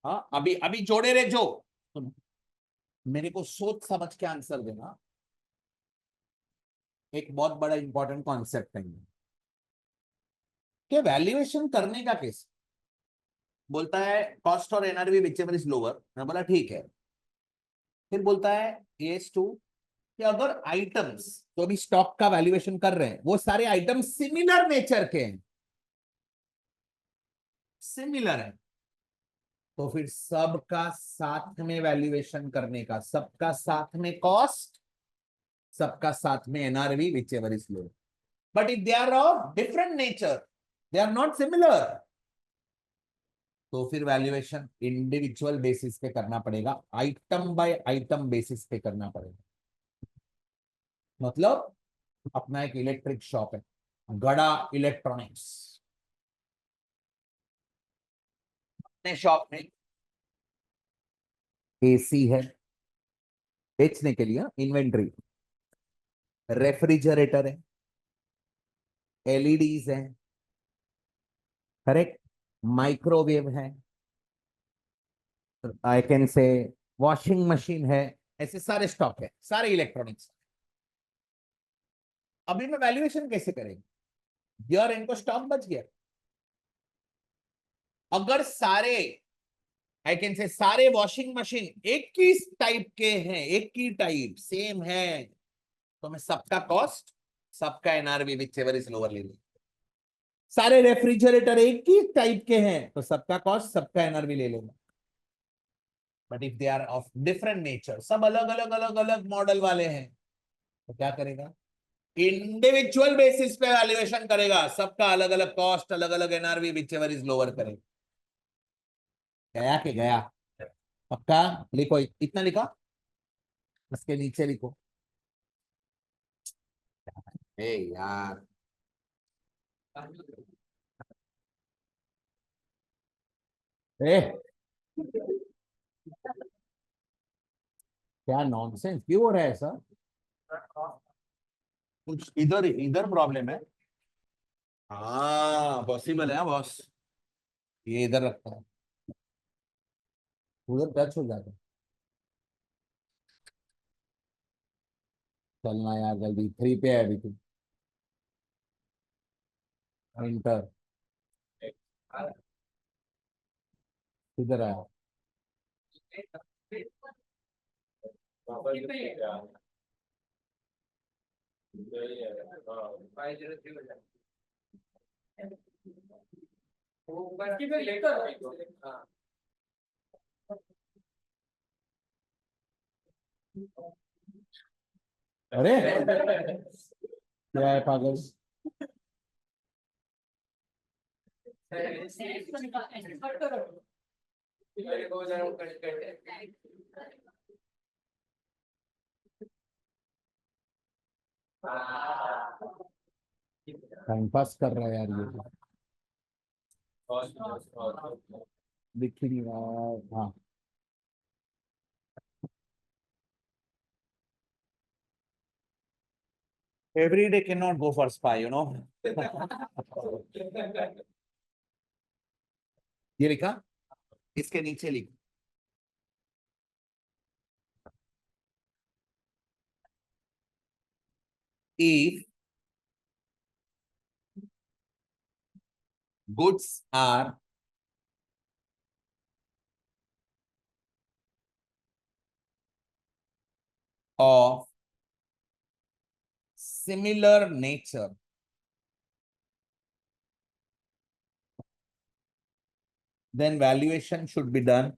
हाँ, अभी अभी जोड़े रहे जो, सुनो, मेरे को सोच समझ के आंसर देना। एक बहुत बड़ा इंपॉर्टेंट कॉन्सेप्ट है ये, कि वैल्यूएशन करने का कैसे। बोलता है कॉस्ट और NRV whichever is lower, मैं बोला ठीक है। फिर बोलता है एस टू, कि अगर आइटम्स तो अभी स्टॉक का वैल्यूएशन कर रहे हैं वो सारे आइटम्स सिमिलर नेचर के हैं, सिमिलर है, तो फिर सबका साथ में वैल्यूएशन करने का, सबका साथ में कॉस्ट, सबका साथ में NRV whichever is low. But if they are of different nature, they are not similar, तो फिर वैल्यूएशन इंडिविजुअल बेसिस पे करना पड़ेगा, आइटम बाय आइटम बेसिस पे करना पड़ेगा। मतलब अपना एक इलेक्ट्रिक शॉप है, गड़ा इलेक्ट्रॉनिक्स, अपने शॉप में एसी है बेचने के लिए, इन्वेंट्री, रेफ्रिजरेटर है, एलईडीज है, करेक्ट, माइक्रोवेव है, I can say washing machine है, ऐसे सारे स्टॉक है, सारे इलेक्ट्रॉनिक्स। अभी मैं वैल्यूएशन कैसे करेंगे, यार इनको स्टॉक बच गया, अगर सारे, आई कैन से सारे वॉशिंग मशीन एक ही टाइप के हैं, एक ही टाइप सेम है, तो मैं सबका कॉस्ट, सबका NRV whichever is lower ले लूंगा। सारे रेफ्रिजरेटर एक ही टाइप के हैं तो सबका कॉस्ट, सबका एनआरवी ले लूंगा। But if they are of different nature, सब अलग अलग अलग अलग मॉडल वाले हैं, तो क्या करेगा, इंडिविजुअल बेसिस पे वैल्यूएशन करेगा, सबका अलग अलग कॉस्ट, अलग अलग NRV whichever is lower करेगा। गया कि गया, पक्का। लिखो, इतना लिखा, इसके नीचे लिखो। ए यार, ए क्या नॉनसेंस, क्यों हो रहा है ऐसा, कुछ इधर इधर प्रॉब्लम है। हाँ पॉसिबल है बॉस, ये इधर रखता है, उधर टच हो जाता है। चलना यार जल्दी, 3 पे है अभी तू, इंटर किधर आया। अरे क्या है पागल, टाइम पास कर रहा है यार ये तो। दिख ही नहीं रहा। हाँ, every day cannot go for spy, you know. ये लिखा, इसके नीचे लिखो, if goods are of similar nature, then valuation should be done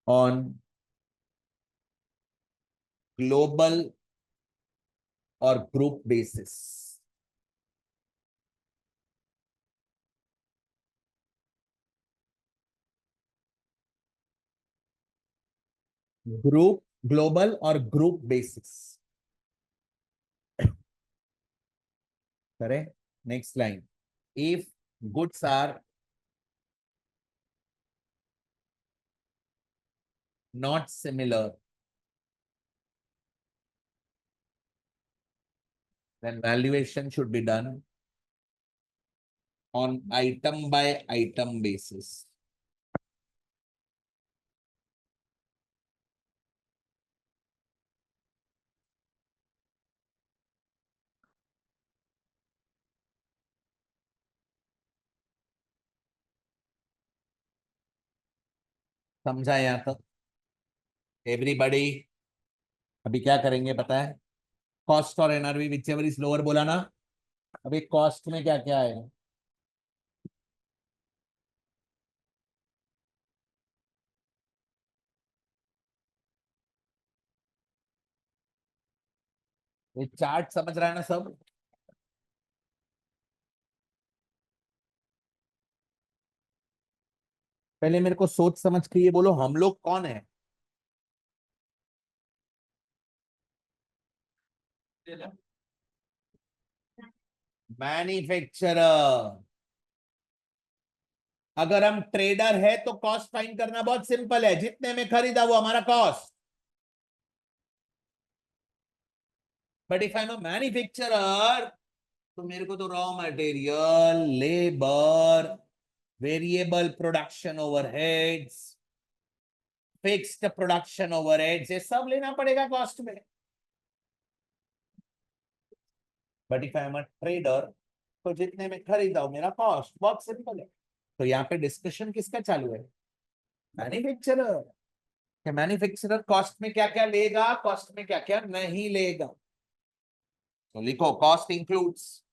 on global or group basis. Group, global or group basis. Correct. Next line. If goods are not similar, then valuation should be done on item by item basis. समझा यहाँ तक everybody? अभी क्या करेंगे पता है? Cost और NRV whichever is lower बोला ना। अभी कॉस्ट में क्या क्या आएगा? ये चार्ट समझ रहा है ना सब? पहले मेरे को सोच समझ के ये बोलो, हम लोग कौन है? मैन्युफैक्चरर। अगर हम ट्रेडर है तो कॉस्ट फाइंड करना बहुत सिंपल है, जितने में खरीदा वो हमारा cost. But if I am a manufacturer, तो मेरे को तो raw material, labour, variable production overheads, fixed production overheads, ये सब लेना पड़ेगा कॉस्ट में। But if I am a trader, तो जितने में खरीदा हो मेरा कॉस्ट, बहुत सिंपल है। तो यहाँ पे डिस्कशन किसका चालू है? मैन्युफैक्चरर। मैन्युफैक्चरर कॉस्ट में क्या क्या लेगा, कॉस्ट में क्या क्या नहीं लेगा। तो लिखो कॉस्ट इंक्लूड्स।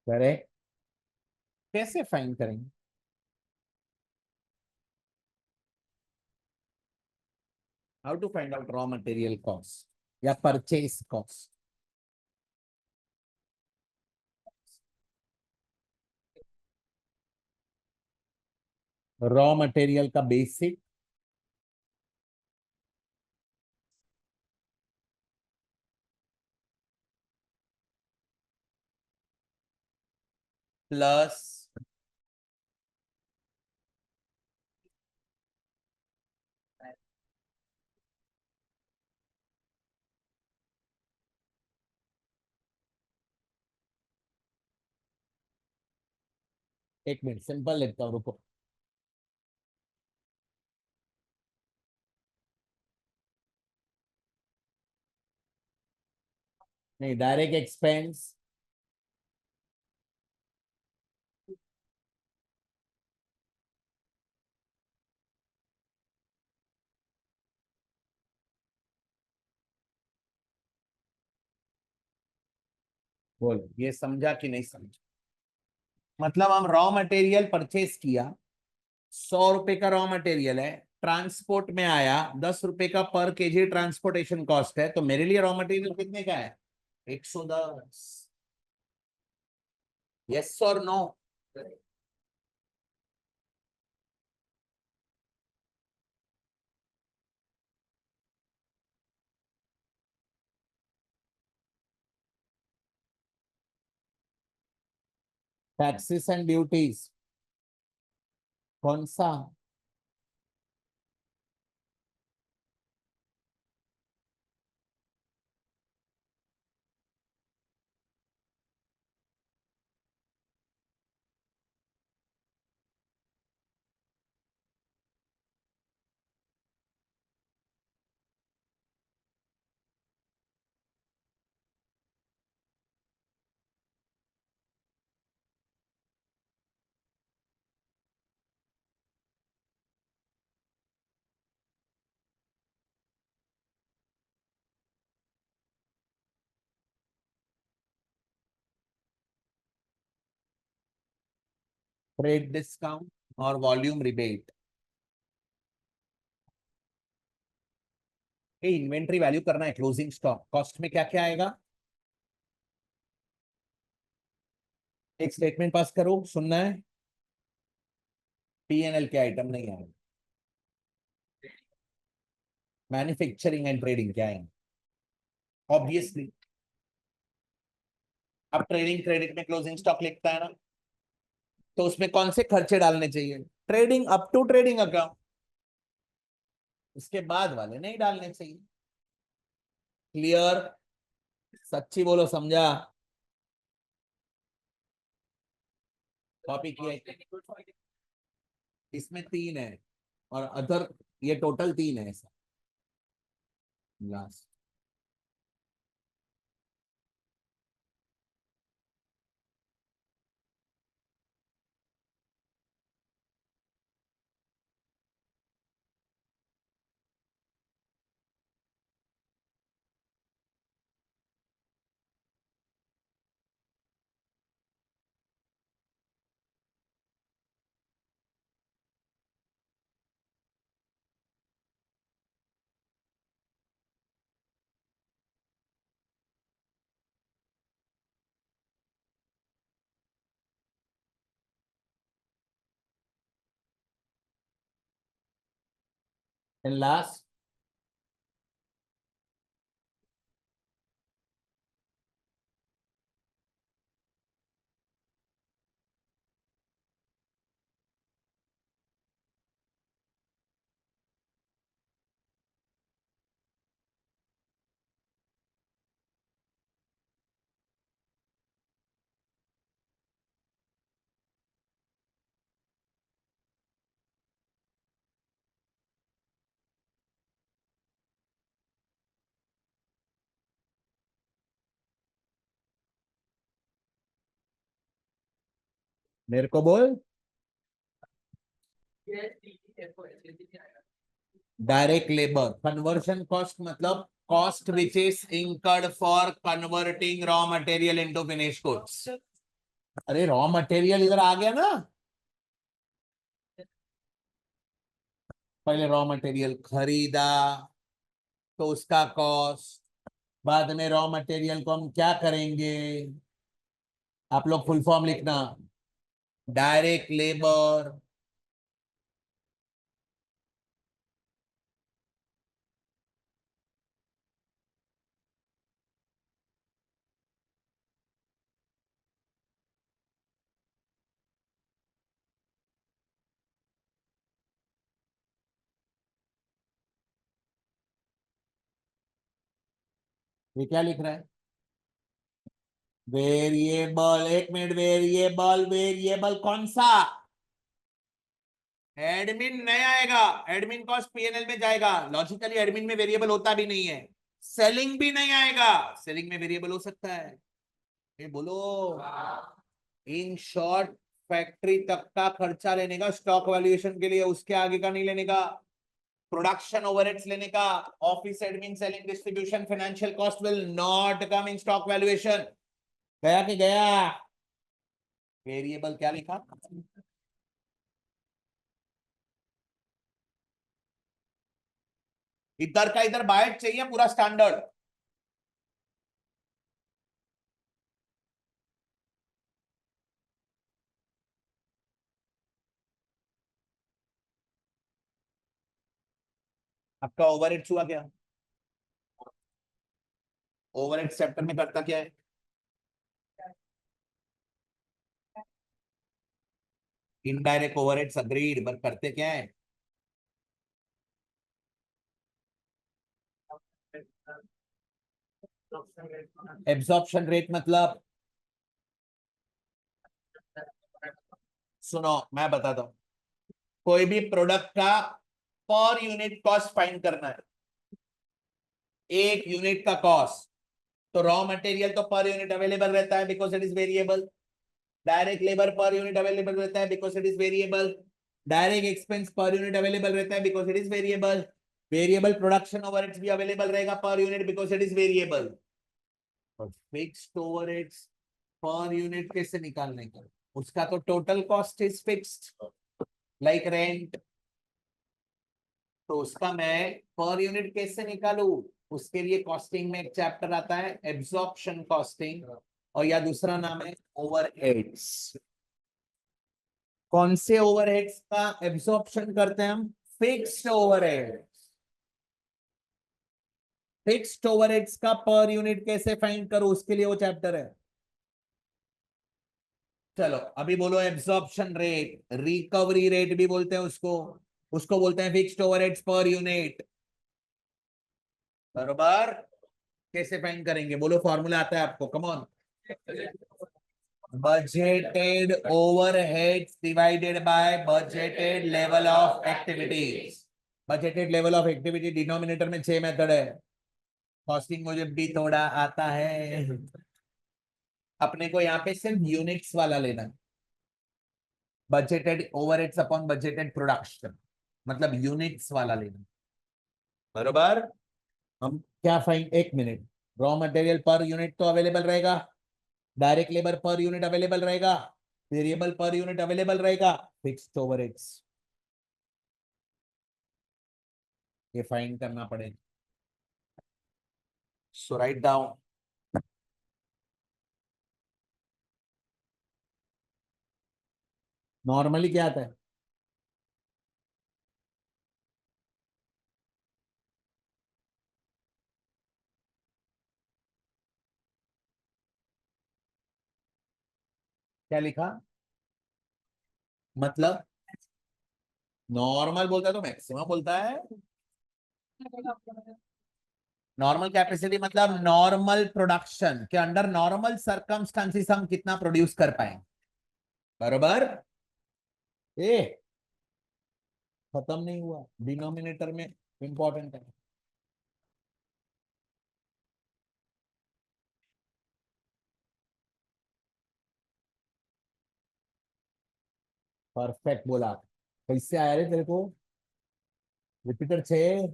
करेक्ट। कैसे फाइंड करेंगे? How to find out raw material cost या परचेज कॉस्ट? रॉ मटेरियल का बेसिक प्लस एक मिनट सिंपल लिखता हूं, रुको। नहीं, डायरेक्ट एक्सपेंस बोलो, ये समझा कि नहीं समझा? मतलब हम रॉ मटेरियल परचेज किया, 100 रुपए का रॉ मटेरियल है, ट्रांसपोर्ट में आया, 10 रुपए का पर केजी ट्रांसपोर्टेशन कॉस्ट है, तो मेरे लिए रॉ मटेरियल कितने का है? 110। यस और नो? टैक्सेस एंड ड्यूटीज कौन सा? ट्रेड डिस्काउंट और वॉल्यूम रिबेट। ये इन्वेंट्री वैल्यू करना है, क्लोजिंग स्टॉक कॉस्ट में क्या क्या आएगा? एक स्टेटमेंट पास करो, सुनना है। पीएनएल के आइटम नहीं आएगा। मैन्युफैक्चरिंग एंड ट्रेडिंग क्या है? ऑब्वियसली। अब ट्रेडिंग क्रेडिट में क्लोजिंग स्टॉक लिखता है ना। तो उसमें कौन से खर्चे डालने चाहिए? Trading, up to trading account. उसके बाद वाले नहीं डालने चाहिए। क्लियर? सच्ची बोलो, समझा? कॉपी किया? इसमें 3 है और अदर, ये टोटल 3 है ऐसा। लास्ट। And last. मेरे को बोल। डायरेक्ट लेबर कन्वर्शन कॉस्ट मतलब cost which is incurred for converting raw material into finish goods. अरे रॉ मटेरियल इधर आ गया ना। पहले रॉ मटेरियल खरीदा तो उसका कॉस्ट, बाद में रॉ मटेरियल को हम क्या करेंगे? आप लोग फुल फॉर्म लिखना। Direct labour. ये क्या लिख रहा है? वेरिएबल, एक मिनट, वेरिएबल, वेरिएबल कौन सा? एडमिन नहीं आएगा। एडमिन कॉस्ट पीएनएल में जाएगा। लॉजिकली एडमिन में वेरिएबल होता भी नहीं है। सेलिंग भी नहीं आएगा। सेलिंग में वेरिएबल हो सकता है? ये बोलो। इन शॉर्ट, फैक्ट्री तक का खर्चा लेने का स्टॉक वैल्यूएशन के लिए, उसके आगे का नहीं लेने का। प्रोडक्शन ओवरहेड्स लेने का। Office admin, selling, distribution, financial cost will not come in stock valuation. गया कि गया? वेरिएबल क्या लिखा? इधर का इधर बाइट चाहिए पूरा स्टैंडर्ड। आपका ओवरहेड्स हुआ क्या? ओवरहेड्स चैप्टर में करता क्या है? इनडायरेक्ट ओवरहेड्स अग्रीड, पर करते क्या है? एब्जॉर्प्शन रेट मतलब, सुनो मैं बताता हूं। कोई भी प्रोडक्ट का पर यूनिट कॉस्ट फाइंड करना है। एक यूनिट का कॉस्ट। तो रॉ मटेरियल तो पर यूनिट अवेलेबल रहता है because it is variable. Direct labour per unit available रहता है because it is variable. Direct expense per unit available रहता है because it is variable. Variable production overheads भी available रहेगा per unit because it is variable. और fixed overheads per unit कैसे निकालने का? उसका तो total cost is fixed, like rent. तो उसका मैं पर यूनिट कैसे निकालू? उसके लिए कॉस्टिंग में एक चैप्टर आता है एब्जॉर्प्शन कॉस्टिंग, और या दूसरा नाम है ओवरहेड्स। कौन से ओवरहेड्स का एब्जॉर्प्शन करते हैं हम? Fixed overhead. फिक्स्ड ओवरहेड्स का पर यूनिट कैसे फाइंड करो, उसके लिए वो चैप्टर है। चलो अभी बोलो एब्जॉर्प्शन रेट, रिकवरी रेट भी बोलते हैं उसको, उसको बोलते हैं फिक्स्ड ओवरहेड्स पर यूनिट। बरोबर। कैसे फाइंड करेंगे, बोलो फॉर्मूला आता है आपको, come on. Budgeted overheads divided by budgeted level of activities. Budgeted level of activity denominator में 6 मेथड है। कॉस्टिंग मुझे भी थोड़ा आता है। अपने को यहाँ पे सिर्फ यूनिट्स वाला लेना है। Budgeted overheads upon budgeted production, मतलब यूनिट्स वाला लेना। बरोबर। हम क्या फाइन, एक minute, raw material per unit तो अवेलेबल रहेगा, direct labour per unit available रहेगा, वेरिएबल पर यूनिट अवेलेबल रहेगा, फिक्स्ड ओवरहेड्स ये फाइंड करना पड़ेगा। सो राइट डाउन। नॉर्मली क्या आता है? क्या लिखा? मतलब नॉर्मल बोलता है तो मैक्सिमम बोलता है। नॉर्मल कैपेसिटी मतलब नॉर्मल प्रोडक्शन के अंडर नॉर्मल सरकमस्टांसिस हम कितना प्रोड्यूस कर पाए। बरोबर। ए खत्म नहीं हुआ, डिनोमिनेटर में इंपॉर्टेंट है। परफेक्ट बोला। कैसे आया रे तेरे को? रिपीटर 6।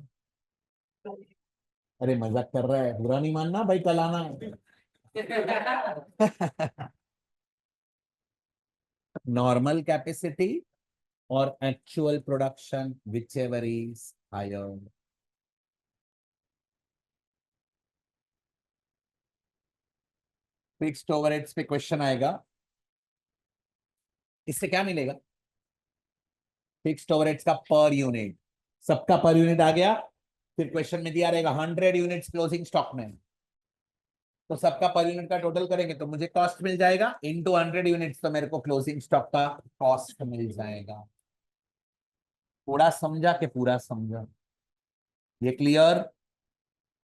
अरे मजाक कर रहा है, बुरा नहीं मानना भाई, कल आना। नॉर्मल कैपेसिटी और actual production whichever is higher. Fixed overheads पे क्वेश्चन आएगा, इससे क्या मिलेगा? फिक्स्ड ओवरहेड्स का पर यूनिट, सबका पर यूनिट आ गया। फिर क्वेश्चन में दिया रहेगा 100 यूनिट्स क्लोजिंग स्टॉक में, तो सबका पर यूनिट का टोटल करेंगे तो मुझे कॉस्ट मिल जाएगा, इनटू 100 यूनिट्स तो मेरे को क्लोजिंग स्टॉक का कॉस्ट मिल जाएगा। थोड़ा समझा कि पूरा समझा? ये क्लियर?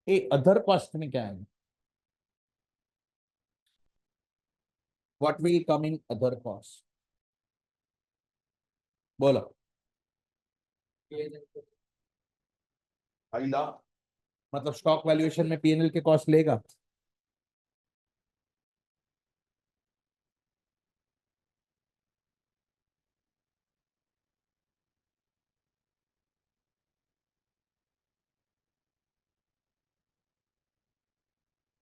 ये अदर कॉस्ट में क्या है? What will come in other cost? बोलो। आइंदा मतलब स्टॉक वैल्यूएशन में पीएनएल के कॉस्ट लेगा।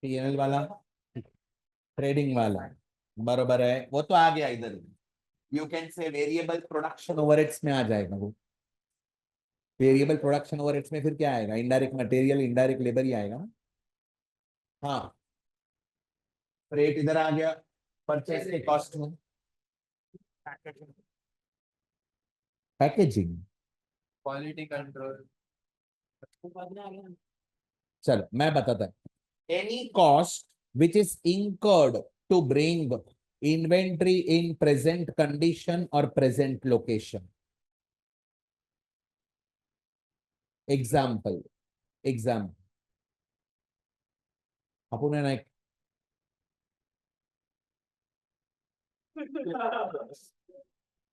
पीएनएल वाला, ट्रेडिंग वाला, बरोबर है, वो तो आ गया इधर। You can say variable production overheads में आ जाएगा वो। वेरिएबल प्रोडक्शन ओवरहेड्स में फिर क्या आएगा? इनडायरेक्ट मटेरियल, इनडायरेक्ट लेबर ही आएगा ना। हाँ, रेट इधर आ गया, परचेस के कॉस्ट में पैकेजिंग, क्वालिटी कंट्रोल। चलो मैं बताता हूँ। Any cost which is incurred to bring inventory in present condition और प्रेजेंट लोकेशन। एग्जाम्पल, एग्जाम्पल आपण ना एक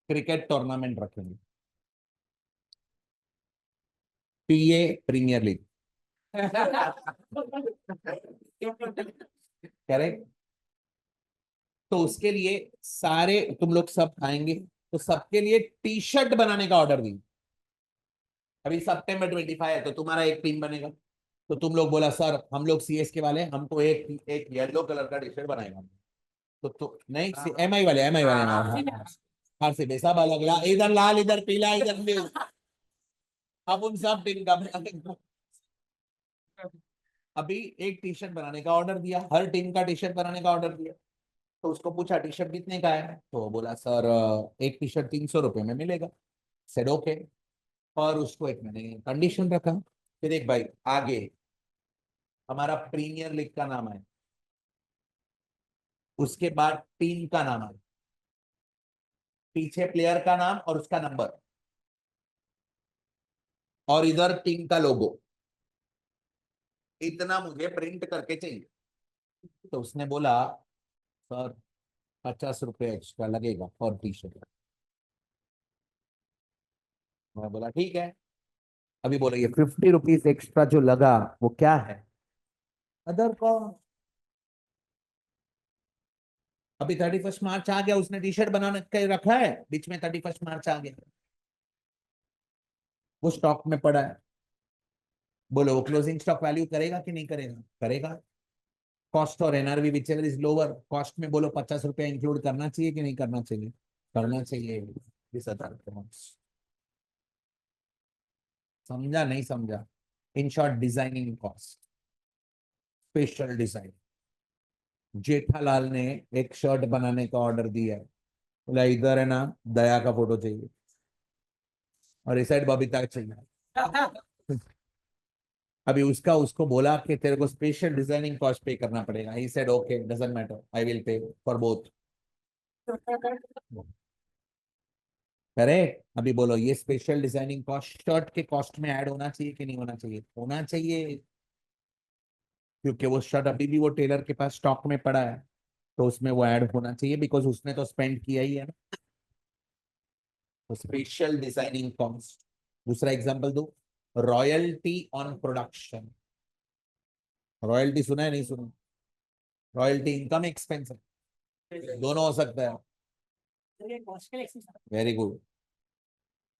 क्रिकेट टूर्नामेंट रखेंगे, पीए प्रीमियर लीग। करेक्ट। तो उसके लिए सारे तुम लोग सब आएंगे, तो सबके लिए टी शर्ट बनाने का ऑर्डर दी। अभी September 25 है तो तुम्हारा एक टीम बनेगा, तो तुम लोग बोला सर हम लोग सीएसके वाले हमको एक एक येलो कलर का टी शर्ट बनाएगा। तो नहीं, एमआई वाले, एमआई वाले हाँ। हर से बेसा अलग ला, इधर लाल इधर पीला इधर ब्लू, अब उन सब टीम का बना। अभी एक टी शर्ट बनाने का ऑर्डर दिया, हर टीम का टी शर्ट बनाने का ऑर्डर दिया। तो उसको पूछा टी शर्ट कितने का है, तो बोला सर एक टी शर्ट 300 रुपये में मिलेगा। Said okay. और उसको एक मैंने कंडीशन रखा। फिर एक भाई आगे हमारा प्रीमियर लीग का नाम है, उसके बाद टीम का नाम है, पीछे प्लेयर का नाम और उसका नंबर, और इधर टीम का लोगो, इतना मुझे प्रिंट करके चाहिए। तो उसने बोला सर 50 रुपये एक्स्ट्रा लगेगा पर टी शर्ट। मैं बोला ठीक है। अभी बोला ये 50 रुपीज एक्स्ट्रा जो लगा वो क्या है? Other cost. अभी 31 मार्च आ गया, उसने टी शर्ट बना के रखा है, बीच में 31 मार्च आ गया, वो स्टॉक में पड़ा है। बोलो वो क्लोजिंग स्टॉक वैल्यू करेगा कि नहीं करेगा? करेगा। कॉस्ट और NRV whichever is lower, cost में बोलो 50 रुपया इंक्लूड करना चाहिए कि नहीं करना चाहिए? करना चाहिए। 20,000। समझा नहीं समझा? In short designing cost, special design. Jethalal ने एक शर्ट बनाने का ऑर्डर दिया है, बोला इधर है ना दया का फोटो चाहिए और इस साइड बबीता चाहिए। अभी उसका उसको बोला कि तेरे को स्पेशल डिजाइनिंग कॉस्ट पे करना पड़ेगा। He said okay doesn't matter, I will pay for both. करे। अभी बोलो ये स्पेशल डिजाइनिंग कॉस्ट शर्ट के कॉस्ट में ऐड होना चाहिए कि नहीं होना चाहिए? होना चाहिए, क्योंकि वो शर्ट अभी भी वो टेलर के पास स्टॉक में पड़ा है, तो उसमें वो ऐड होना चाहिए, बिकॉज उसने तो स्पेंड किया ही है ना। तो स्पेशल डिजाइनिंग कॉस्ट। दूसरा एग्जांपल दो, रॉयल्टी ऑन प्रोडक्शन। रॉयल्टी सुना है नहीं सुना? रॉयल्टी इनकम एक्सपेंस है, दोनों हो सकता है। Very good.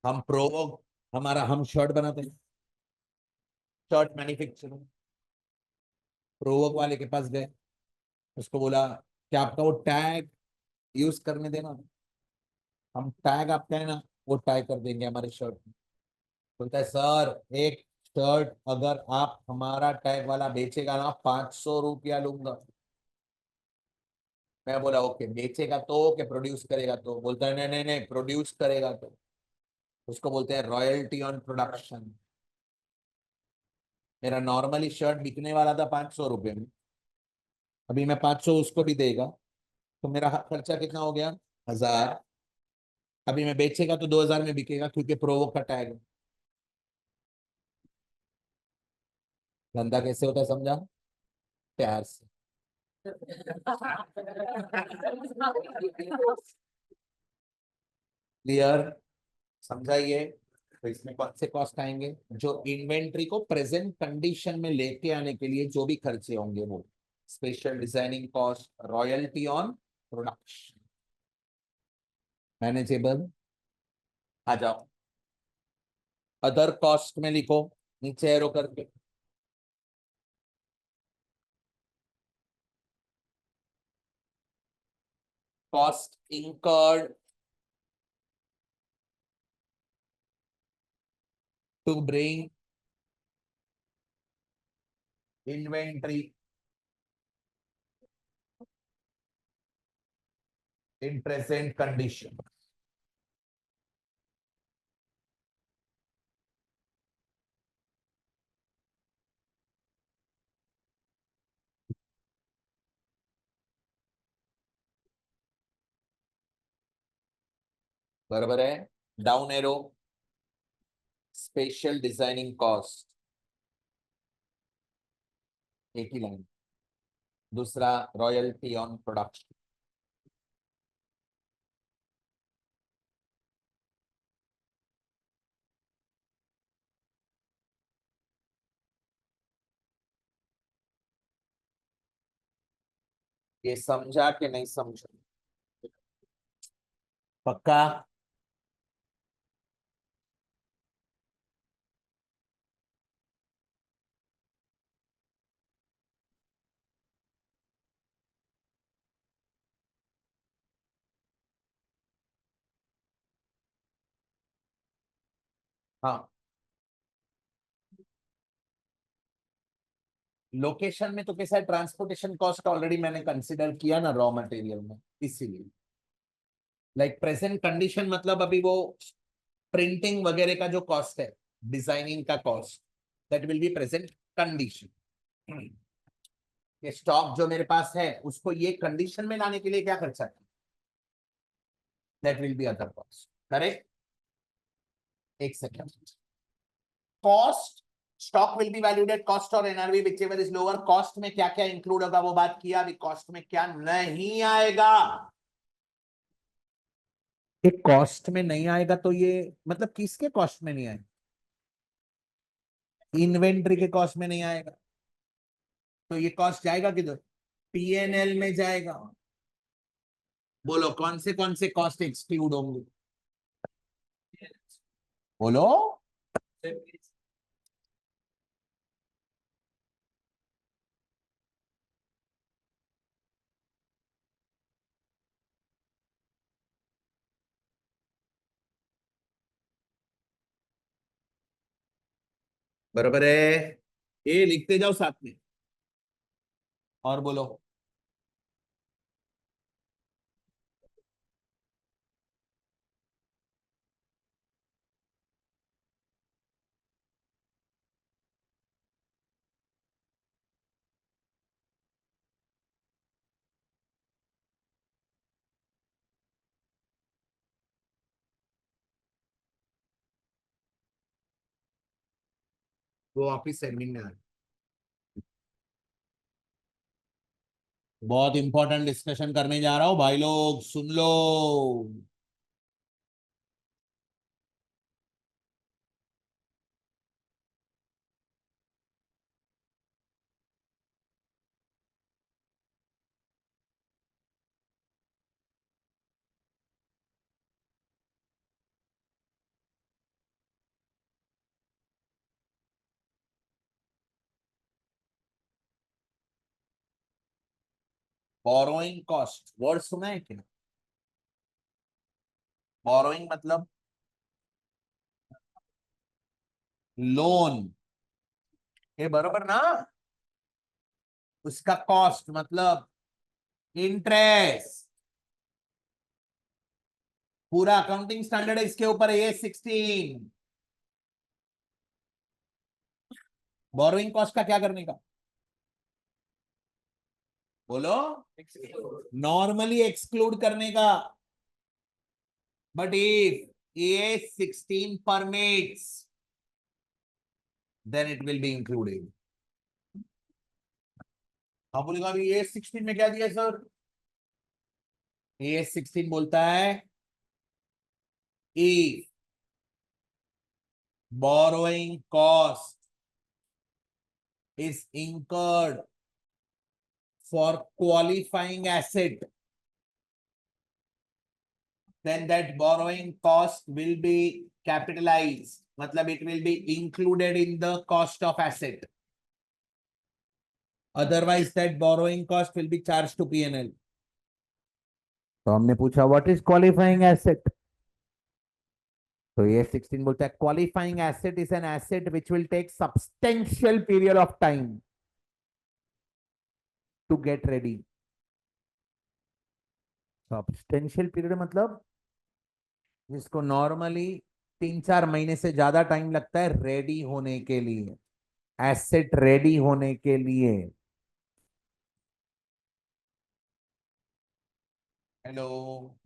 हम प्रोवोक, हमारा हम शर्ट बनाते हैं, शर्ट मैन्युफैक्चरिंग, प्रोवोक वाले के पास गए, उसको बोला कि आपका वो टैग यूज करने देना, हम टैग आपका है ना वो टैग कर देंगे हमारे शर्ट में। बोलता है सर एक शर्ट अगर आप हमारा टैग वाला बेचेगा ना 500 रुपया लूंगा। मैं बोला ओके, बेचेगा तो कि प्रोड्यूस करेगा? तो बोलता है नहीं नहीं नहीं, प्रोड्यूस करेगा तो। उसको बोलते हैं रॉयल्टी ऑन प्रोडक्शन। मेरा नॉर्मली शर्ट बिकने वाला था 500 रुपये में, अभी मैं 500 उसको भी देगा, तो मेरा खर्चा कितना हो गया? 1,000। अभी मैं बेचेगा तो 2,000 में बिकेगा, क्योंकि प्रोवो का टैग है। धंधा कैसे होता है समझा? प्यार से। क्लियर? समझाइए। तो इसमें कौन से कॉस्ट आएंगे? जो इन्वेंट्री को प्रेजेंट कंडीशन में लेके आने के लिए जो भी खर्चे होंगे वो, special designing cost, royalty on production, manageable. आ जाओ, अदर कॉस्ट में लिखो नीचे एरो करके, cost incurred to bring inventory in present condition. बराबर है। Down arrow, special designing cost, एक ही लाइन। दूसरा रॉयल्टी ऑन प्रोडक्शन। ये समझा कि नहीं समझा? पक्का? हाँ। लोकेशन में तो कैसा है, ट्रांसपोर्टेशन कॉस्ट ऑलरेडी मैंने कंसिडर किया ना रॉ मटेरियल में, इसीलिए। लाइक प्रेजेंट कंडीशन मतलब अभी वो प्रिंटिंग वगैरह का जो कॉस्ट है, डिजाइनिंग का cost, that will be present condition. ये स्टॉक जो मेरे पास है उसको ये कंडीशन में लाने के लिए क्या खर्चा है? That will be other cost, correct. एक second, cost, stock will be valued at cost और NRV whichever is lower. Cost में क्या क्या इंक्लूड होगा वो बात किया, अभी कॉस्ट में क्या नहीं आएगा। एक कॉस्ट में नहीं आएगा तो ये मतलब किसके कॉस्ट में नहीं आएगा? इन्वेंट्री के कॉस्ट में नहीं आएगा, तो ये कॉस्ट जाएगा किधर? पीएनएल में जाएगा। बोलो कौन से कॉस्ट एक्सक्लूड होंगे? बोलो। बराबर है, ये लिखते जाओ साथ में, और बोलो। वो ऑफिस एडमिन में आ, बहुत इंपॉर्टेंट डिस्कशन करने जा रहा हूं भाई लोग, सुन लो। बोरोइंग कॉस्ट वर्ड सुना है क्या? बोरोइंग मतलब लोन, ये बरोबर ना? उसका कॉस्ट मतलब इंटरेस्ट। पूरा अकाउंटिंग स्टैंडर्ड है इसके ऊपर, AS 16। बोरोइंग कॉस्ट का क्या करने का? बोलो। नॉर्मली एक्सक्लूड करने का, but if AS 16 permits then it will be included। हाँ बोलेगा अभी AS 16 में क्या दिया सर? AS 16 बोलता है if borrowing cost is incurred for qualifying asset, then that borrowing cost will be capitalized, मतलब it will be included in the cost of asset, otherwise that borrowing cost will be charged to P&L। तो हमने पूछा what is qualifying asset, तो ये 16 बोलता है qualifying asset is an asset which will take substantial period of time to get ready. Substantial period मतलब जिसको normally 3-4 महीने से ज्यादा टाइम लगता है रेडी होने के लिए, एसेट रेडी होने के लिए। हेलो,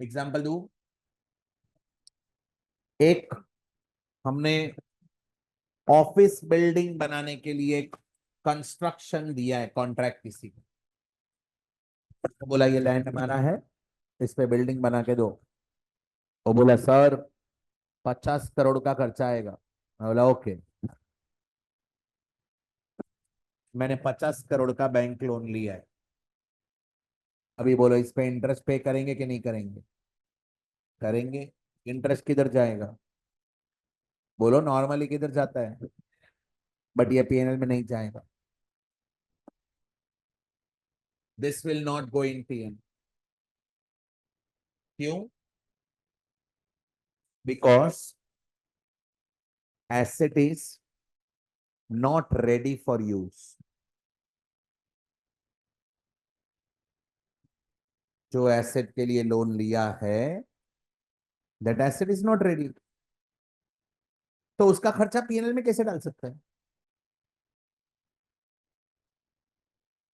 एग्जांपल दूं? एक हमने ऑफिस बिल्डिंग बनाने के लिए कंस्ट्रक्शन दिया है कॉन्ट्रैक्ट किसी को, तो बोला ये लैंड हमारा है, इस पे बिल्डिंग बना के दो। वो बोला सर 50 करोड़ का खर्चा आएगा। मैं बोला ओके, मैंने 50 करोड़ का बैंक लोन लिया है, अभी बोलो इस पे इंटरेस्ट पे करेंगे कि नहीं करेंगे? करेंगे। इंटरेस्ट किधर जाएगा? बोलो नॉर्मली किधर जाता है, बट ये पीएनएल में नहीं जाएगा। This will not go in PNL. क्यों? Because asset is not ready for use. जो एसेट के लिए लोन लिया है that asset is not ready, तो उसका खर्चा पीएनएल में कैसे डाल सकता है?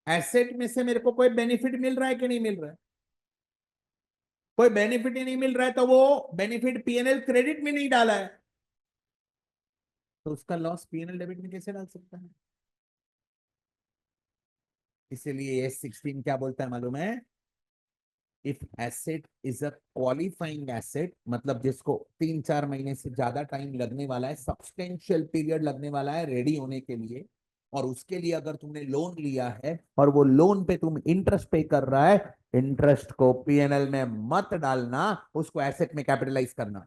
एसेट में से मेरे को कोई बेनिफिट मिल रहा है कि नहीं मिल रहा है? कोई बेनिफिट ही नहीं मिल रहा है तो वो बेनिफिट पीएनएल क्रेडिट में नहीं डाला है, तो उसका लॉस पीएनएल डेबिट में कैसे डाल सकता है? इसीलिए S16 क्या बोलता है मालूम है? If asset is a qualifying asset, मतलब जिसको 3-4 महीने से ज्यादा टाइम लगने वाला है, सब्सटेंशियल पीरियड लगने वाला है रेडी होने के लिए, और उसके लिए अगर तुमने लोन लिया है और वो लोन पे तुम इंटरेस्ट पे कर रहा है, इंटरेस्ट को पीएनएल में मत डालना, उसको एसेट में कैपिटलाइज करना।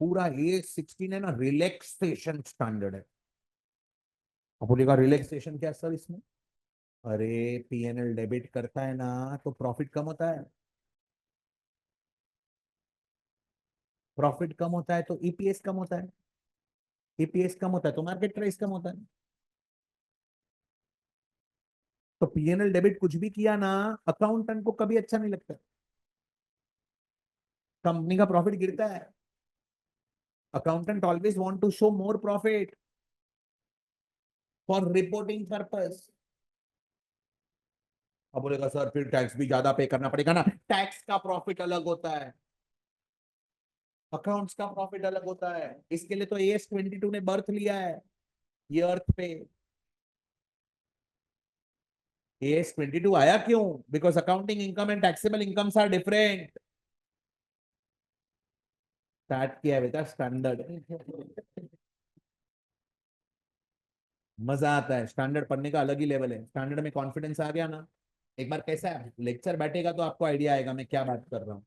पूरा A16 है ना, रिलैक्सेशन स्टैंडर्ड है। अब बोलेगा रिलैक्सेशन क्या सर इसमें? अरे पीएनएल डेबिट करता है ना तो प्रॉफिट कम होता है, प्रॉफिट कम होता है तो ईपीएस कम होता है, ईपीएस कम होता है तो मार्केट प्राइस कम होता है। तो पीएनएल डेबिट कुछ भी किया ना, अकाउंटेंट को कभी अच्छा नहीं लगता, कंपनी का प्रॉफिट गिरता है, accountant always want to show more profit for reporting purpose. अब बोलेगा सर फिर टैक्स भी ज्यादा पे करना पड़ेगा ना, टैक्स का प्रॉफिट अलग होता है, अकाउंट्स का प्रॉफिट अलग होता है, इसके लिए तो AS22 ने बर्थ लिया है ये अर्थ पे। AS22 आया क्यों? Because accounting income and taxable incomes are different. Start किया है बेटा स्टैंडर्ड, मजा आता है स्टैंडर्ड पढ़ने का, अलग ही लेवल है, स्टैंडर्ड में कॉन्फिडेंस आ गया ना, एक बार कैसा है लेक्चर बैठेगा तो आपको आइडिया आएगा मैं क्या बात कर रहा हूँ।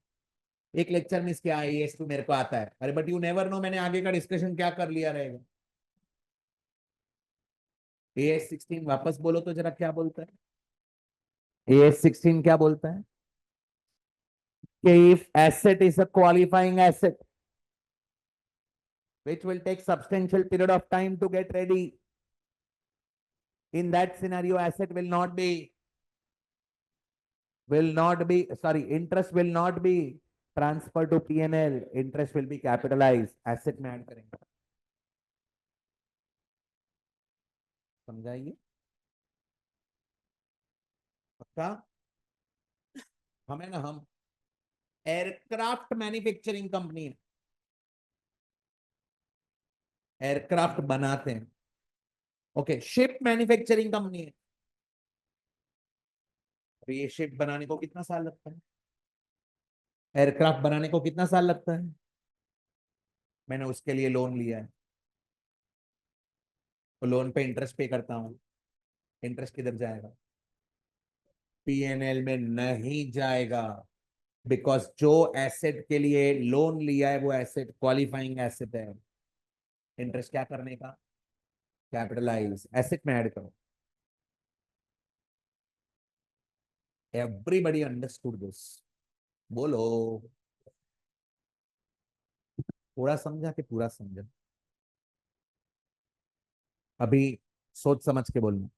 एक लेक्चर मिस किया, AS2 मेरे को आता है, अरे बट यू नेवर नो मैंने आगे का डिस्कशन क्या कर लिया रहेगा। AS16 वापस बोलो तो जरा क्या बोलता है? AS16 क्या बोलता है कि if asset is a qualifying asset which will take substantial period of time to get ready, in that scenario asset will not be sorry, interest will not be transferred to P&L, interest will be capitalized, asset में add करेंगे। समझाइए पक्का? हमें ना, हम aircraft manufacturing company है, aircraft बनाते हैं, ओके, शिप मैन्युफैक्चरिंग कंपनी है। तो ये शिप बनाने को कितना साल लगता है, एयरक्राफ्ट बनाने को कितना साल लगता है? मैंने उसके लिए लोन लिया है, तो लोन पे इंटरेस्ट पे करता हूँ, इंटरेस्ट किधर जाएगा? पीएनएल में नहीं जाएगा, बिकॉज जो एसेट के लिए लोन लिया है वो एसेट क्वालिफाइंग एसेट है, इंटरेस्ट क्या करने का? कैपिटलाइज, एसेट में ऐड करो। Everybody understood this? बोलो, थोड़ा समझा कि पूरा समझा? अभी सोच समझ के बोलना।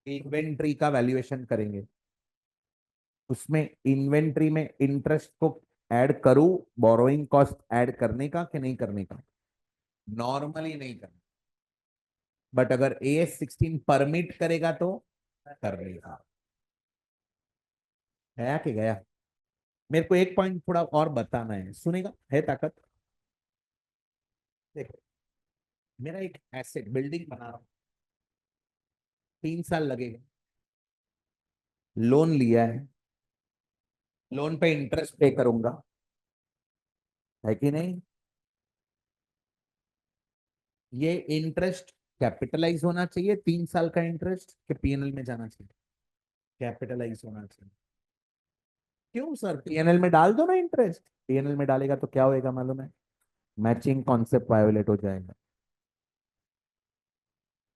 इन्वेंट्री का वैल्यूएशन करेंगे, उसमें इन्वेंट्री में इंटरेस्ट को ऐड करूं, बोरोइंग कॉस्ट ऐड करने का कि नहीं करने का? नॉर्मली नहीं करना, बट अगर AS16 परमिट करेगा तो कर लेगा। गया कि गया? मेरे को एक पॉइंट थोड़ा और बताना है, सुनेगा? है ताकत? देखो, मेरा एक एसेट बिल्डिंग बना रहा हूं, 3 साल लगेगा, लोन लिया है, लोन पे इंटरेस्ट पे करूंगा, है कि नहीं? ये इंटरेस्ट कैपिटलाइज होना चाहिए, 3 साल का इंटरेस्ट, कि पीएनएल में जाना चाहिए? कैपिटलाइज होना चाहिए। क्यों सर? पीएनएल में डाल दो ना इंटरेस्ट, पीएनएल में डालेगा तो क्या होएगा मालूम है? मैचिंग कॉन्सेप्ट वायोलेट हो जाएगा,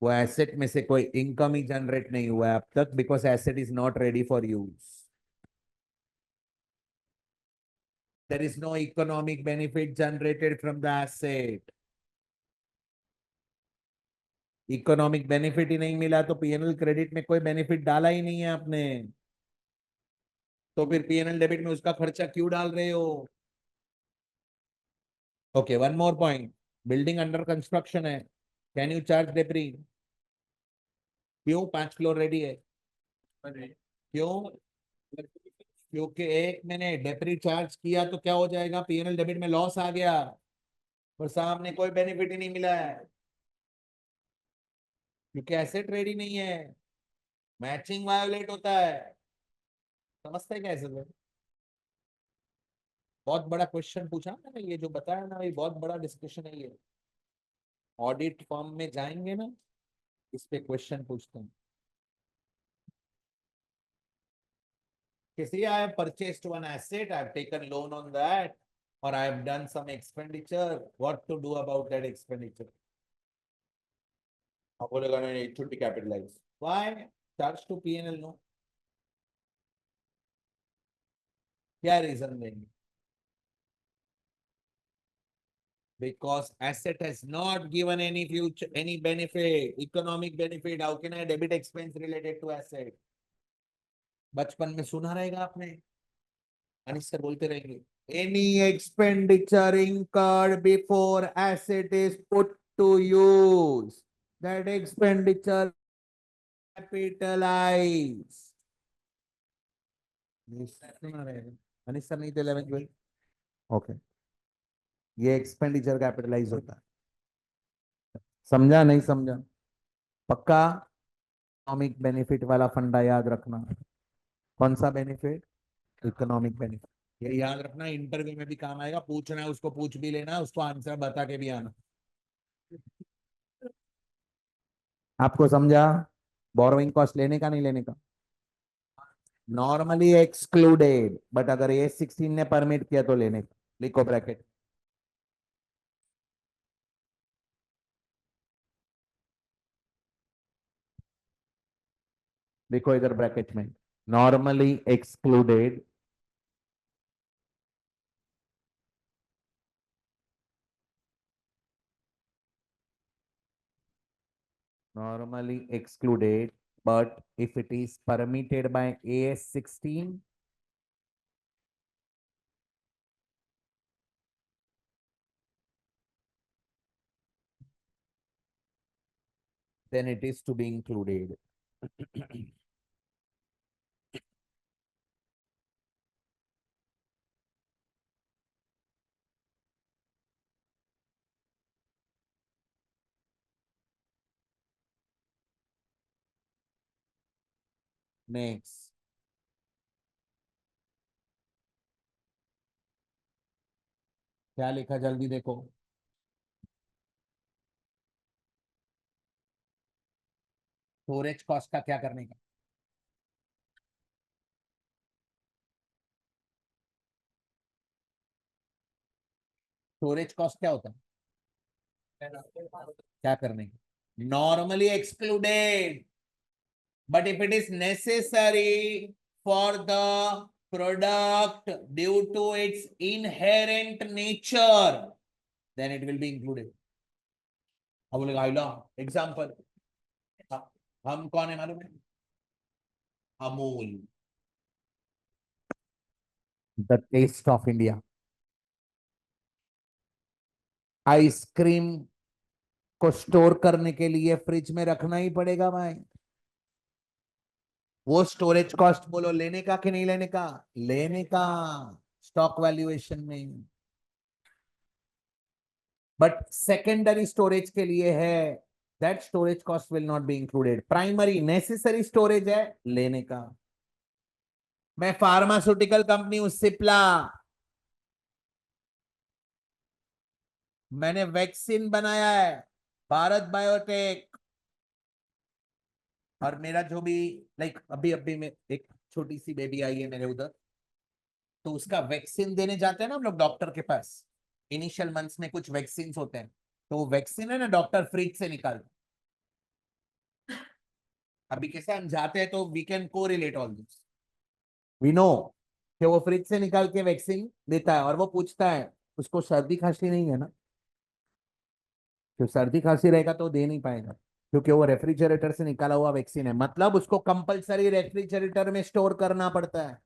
वो एसेट में से कोई इनकम ही जनरेट नहीं हुआ है अब तक, because asset is not ready for use, there is no economic benefit generated from the asset, economic benefit ही नहीं मिला तो पीएनएल क्रेडिट में कोई बेनिफिट डाला ही नहीं है आपने, तो फिर पीएनएल डेबिट में उसका खर्चा क्यों डाल रहे हो? Okay, one more point, building under construction है, कैन यू चार्ज डेब्री? क्यों? 5 फ्लोर रेडी है, क्यों? क्योंकि एक मैंने डेबिट चार्ज किया तो क्या हो जाएगा, पीएनएल डेबिट में लॉस आ गया और सामने कोई बेनिफिट ही नहीं मिला है, क्योंकि एसेट रेडी नहीं है, मैचिंग वायोलेट होता है। समझते हैं कैसे लोग? बहुत बड़ा क्वेश्चन पूछा मैंने, ये जो बताया ना, ये बहुत बड़ा डिस्कशन है ये। ऑडिट फॉर्म में जाएंगे ना, इस पे क्वेश्चन पूछते हैं। किसी I have purchased one asset, I have taken loan on that, or I have done some expenditure. What to do about that expenditure? आप बोलेगा नहीं, it should be capitalized. Why? Charge to P&L, no? क्या reason देंगे? Because asset has not given any future, any benefit, economic benefit. How can I debit expense related to asset? बचपन में सुना रहेगा आपने, अनिश सर बोलते रहेंगे, any expenditure incurred before asset is put to use, that expenditure capitalized. सुना रहेगा, अनिश sir नहीं थे 11th में? ओके, ये एक्सपेंडिचर कैपिटलाइज होता है। समझा नहीं समझा? पक्का? इकोनॉमिक बेनिफिट वाला फंडा याद रखना। कौन सा बेनिफिट? Economic benefit. ये याद रखना, इंटरव्यू में भी काम आएगा, पूछना है उसको पूछ भी लेना, उसको आंसर बता के भी आना। आपको समझा? बोरोइंग कॉस्ट लेने का नहीं लेने का? नॉर्मली एक्सक्लूडेड, बट अगर A16 ने परमिट किया तो लेने का। लिखो ब्रैकेट, लिखो इधर ब्रैकेट में, normally excluded, normally excluded, but if it is permitted by AS16, then it is to be included. Next, क्या लिखा जल्दी देखो, स्टोरेज कॉस्ट का क्या करने का? स्टोरेज कॉस्ट क्या होता है? क्या करने का? Normally excluded, but if it is necessary for the product due to its inherent nature, then it will be included. अब बोलेगा एग्जाम्पल, हम कौन है मालूम है? Amul, the taste of India. Ice cream को स्टोर करने के लिए फ्रिज में रखना ही पड़ेगा भाई। वो स्टोरेज कॉस्ट बोलो लेने का कि नहीं लेने का? लेने का, स्टॉक वैल्यूएशन में। बट सेकेंडरी स्टोरेज के लिए है, that storage cost will not be included. Primary necessary storage है, लेने का। मैं फार्मास्यूटिकल कंपनी हूं सिप्ला, मैंने वैक्सीन बनाया है, भारत बायोटेक, और मेरा जो भी लाइक अभी अभी में एक छोटी सी बेबी आई है मेरे उधर, तो उसका वैक्सीन देने जाते हैं ना हम लोग डॉक्टर के पास, इनिशियल मंथ्स में कुछ वैक्सीन होते हैं, तो वैक्सीन है ना डॉक्टर फ्रिज से निकाल, अभी कैसे हम जाते हैं तो we can correlate all this, we know कि वो फ्रिज से निकाल के वैक्सीन देता है, और वो पूछता है उसको सर्दी खांसी नहीं है ना, तो सर्दी खांसी रहेगा तो दे नहीं पाएगा, क्योंकि वो रेफ्रिजरेटर से निकाला हुआ वैक्सीन है, मतलब उसको कंपलसरी रेफ्रिजरेटर में स्टोर करना पड़ता है।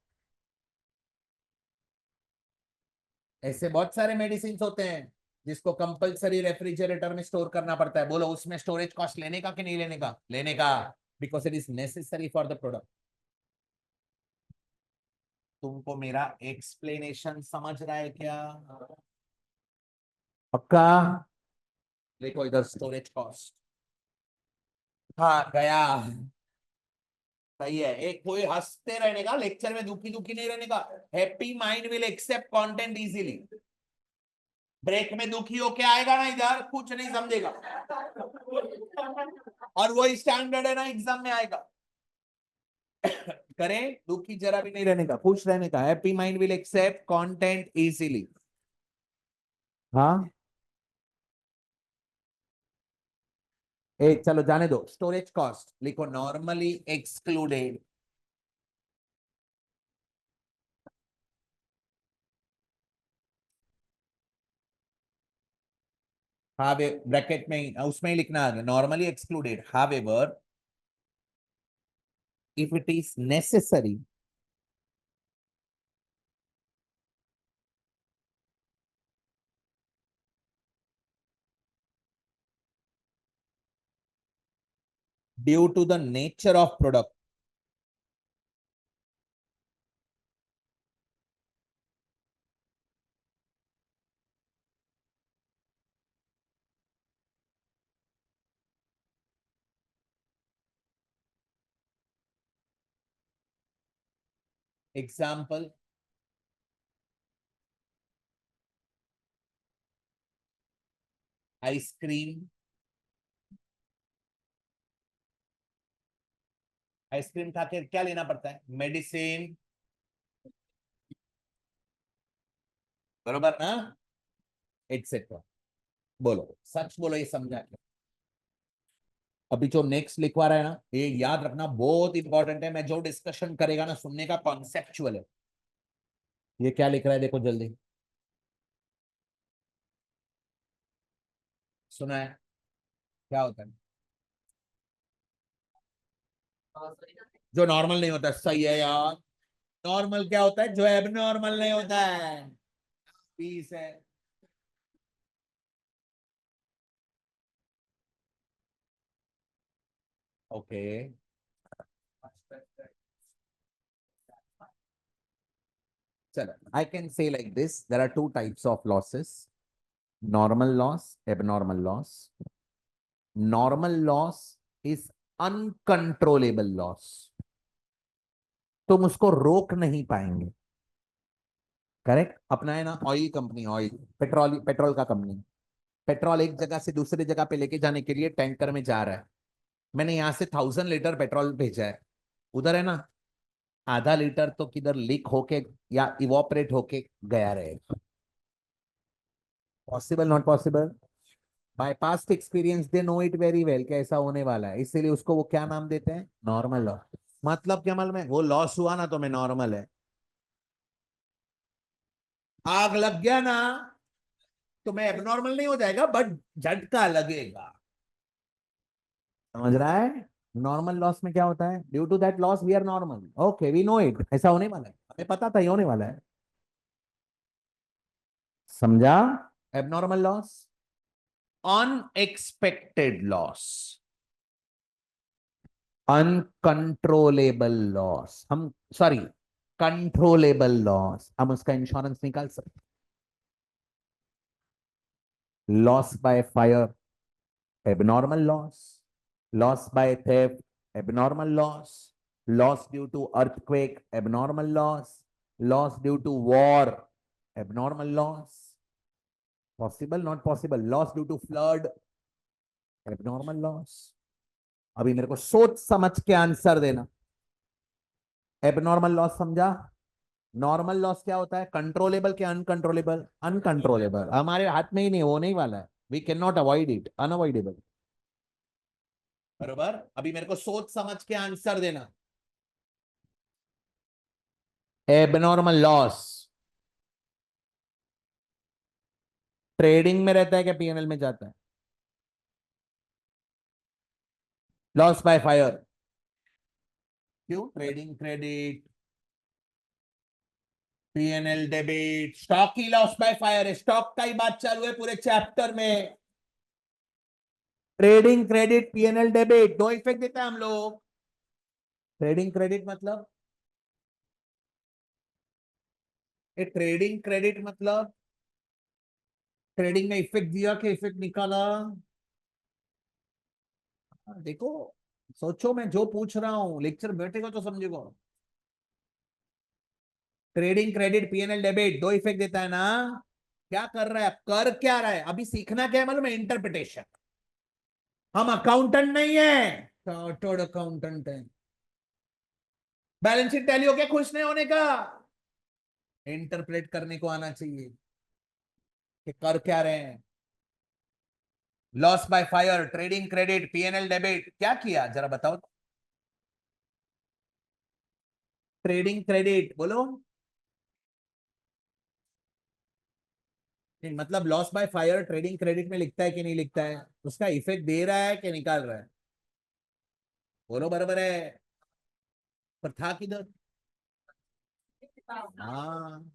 ऐसे बहुत सारे मेडिसिन होते हैं जिसको कंपलसरी रेफ्रिजरेटर में स्टोर करना पड़ता है, बोलो उसमें स्टोरेज कॉस्ट लेने का कि नहीं लेने का? लेने का, because it is necessary for the product. तुमको मेरा एक्सप्लेनेशन समझ रहा है क्या? पक्का? देखो इधर स्टोरेज कॉस्ट। हाँ गया। सही है। एक कोई हंसते रहने का, लेक्चर में दुखी दुखी नहीं रहने का। Happy mind will accept content easily. Break में दुखी होके आएगा ना, इधर कुछ नहीं समझेगा। और वही स्टैंडर्ड है ना, एग्जाम में आएगा। करें, दुखी जरा भी नहीं रहने का, खुश रहने का। Happy mind will accept content easily. हाँ चलो जाने दो। स्टोरेज कॉस्ट लिखो, नॉर्मली एक्सक्लूडेड। हाँ ब्रैकेट में ही, उसमें ही लिखना है, normally excluded. However if it is necessary due to the nature of product, example ice cream. Ice cream खा के क्या लेना पड़ता है? मेडिसिन। बरोबर ना? एटसेट्रा। बोलो, सच बोलो, ये समझा क्या? अभी जो नेक्स्ट लिखवा रहा है ना, ये याद रखना, बहुत इंपॉर्टेंट है। मैं जो डिस्कशन करेगा ना, सुनने का कॉन्सेप्चुअल है। ये क्या लिख रहा है देखो जल्दी। सुना है? क्या होता है? जो नॉर्मल नहीं होता। सही है यार। नॉर्मल क्या होता है? जो एबनॉर्मल नहीं होता है। पीस है। ओके। चलो, I can say like this. There are two types of losses: normal loss, abnormal loss. Normal loss is uncontrollable loss. तुम उसको रोक नहीं पाएंगे। करेक्ट? अपना है ना, oil company, oil petrol, petrol का कंपनी। पेट्रोल एक जगह से दूसरी जगह पे लेके जाने के लिए टैंकर में जा रहा है। मैंने यहाँ से 1000 लीटर पेट्रोल भेजा है। उधर है ना, आधा लीटर तो किधर लीक होके या इवोपरेट होके गया रहेगा। Possible not possible? Bye past experience they know it very well कि ऐसा होने वाला है, इसीलिए उसको वो क्या नाम देते हैं? Normal loss. मतलब क्या मालूम है? वो लॉस हुआ ना तो मैं नॉर्मल है। आग लग गया ना तो मैं एबनॉर्मल नहीं हो जाएगा, बट झटका लगेगा। समझ रहा है? नॉर्मल लॉस में क्या होता है? Due to that loss we are normal. Okay, we know it, ऐसा होने वाला है, हमें पता था ये होने वाला है। समझा? Abnormal loss, unexpected loss, uncontrollable loss. हम सॉरी, कंट्रोलेबल लॉस, हम उसका इंश्योरेंस निकाल सकते। Loss by fire, abnormal loss. Loss by theft, abnormal loss. Loss due to earthquake, abnormal loss. Loss due to war, abnormal loss. Possible not possible? Loss due to flood, abnormal loss. अभी मेरे को सोच समझ के answer देना। Abnormal loss समझा? Normal loss क्या होता है? कंट्रोलेबल क्या अनकंट्रोलेबल? अनकंट्रोलेबल, हमारे हाथ में ही नहीं, होने ही वाला है। We can not avoid it, unavoidable. बरोबर? अभी मेरे को सोच समझ के आंसर देना। एबनॉर्मल लॉस ट्रेडिंग में रहता है क्या पीएनएल में जाता है? लॉस बाय फायर, क्यों? Trading credit, PNL debit. Stock he loss by fire है, स्टॉक का ही बात चालू है पूरे चैप्टर में। ट्रेडिंग क्रेडिट, पीएनएल डेबिट, दो इफेक्ट देता है हम लोग। ट्रेडिंग क्रेडिट मतलब ये ट्रेडिंग क्रेडिट मतलब ट्रेडिंग में इफेक्ट दिया कि इफेक्ट निकाला? देखो, सोचो, मैं जो पूछ रहा हूं लेक्चर बैठेगा तो समझेगा। ट्रेडिंग क्रेडिट पीएनएल डेबिट दो इफेक्ट देता है ना। क्या कर रहा है, कर क्या रहा है, अभी सीखना क्या है मालूम है? इंटरप्रिटेशन। हम अकाउंटेंट नहीं है, चार्टर्ड अकाउंटेंट है। बैलेंस शीट टैली हो गया, खुश नहीं होने का, इंटरप्रेट करने को आना चाहिए कि कर क्या रहे हैं। Loss by fire, trading credit, PNL debit, क्या किया जरा बताओ। ट्रेडिंग क्रेडिट बोलो। नहीं, मतलब loss by fire trading credit में लिखता है कि नहीं लिखता है? उसका इफेक्ट दे रहा है कि निकाल रहा है? बोलो, बराबर है। पर था किधर? हाँ,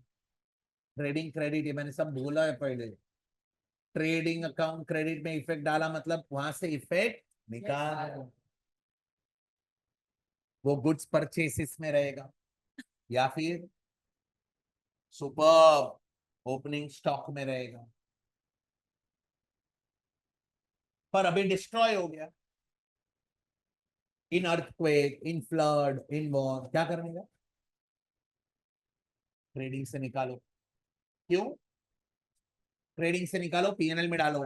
ट्रेडिंग क्रेडिट, ये मैंने सब बोला है पहले। ट्रेडिंग अकाउंट क्रेडिट में इफेक्ट डाला मतलब वहां से इफेक्ट निकाल। वो गुड्स परचेसिस में रहेगा या फिर सुपर ओपनिंग स्टॉक में रहेगा। पर अभी डिस्ट्रॉय हो गया in earthquake, in flood, in war, क्या करने का? ट्रेडिंग से निकालो। क्यों? ट्रेडिंग से निकालो, पीएनएल में डालो।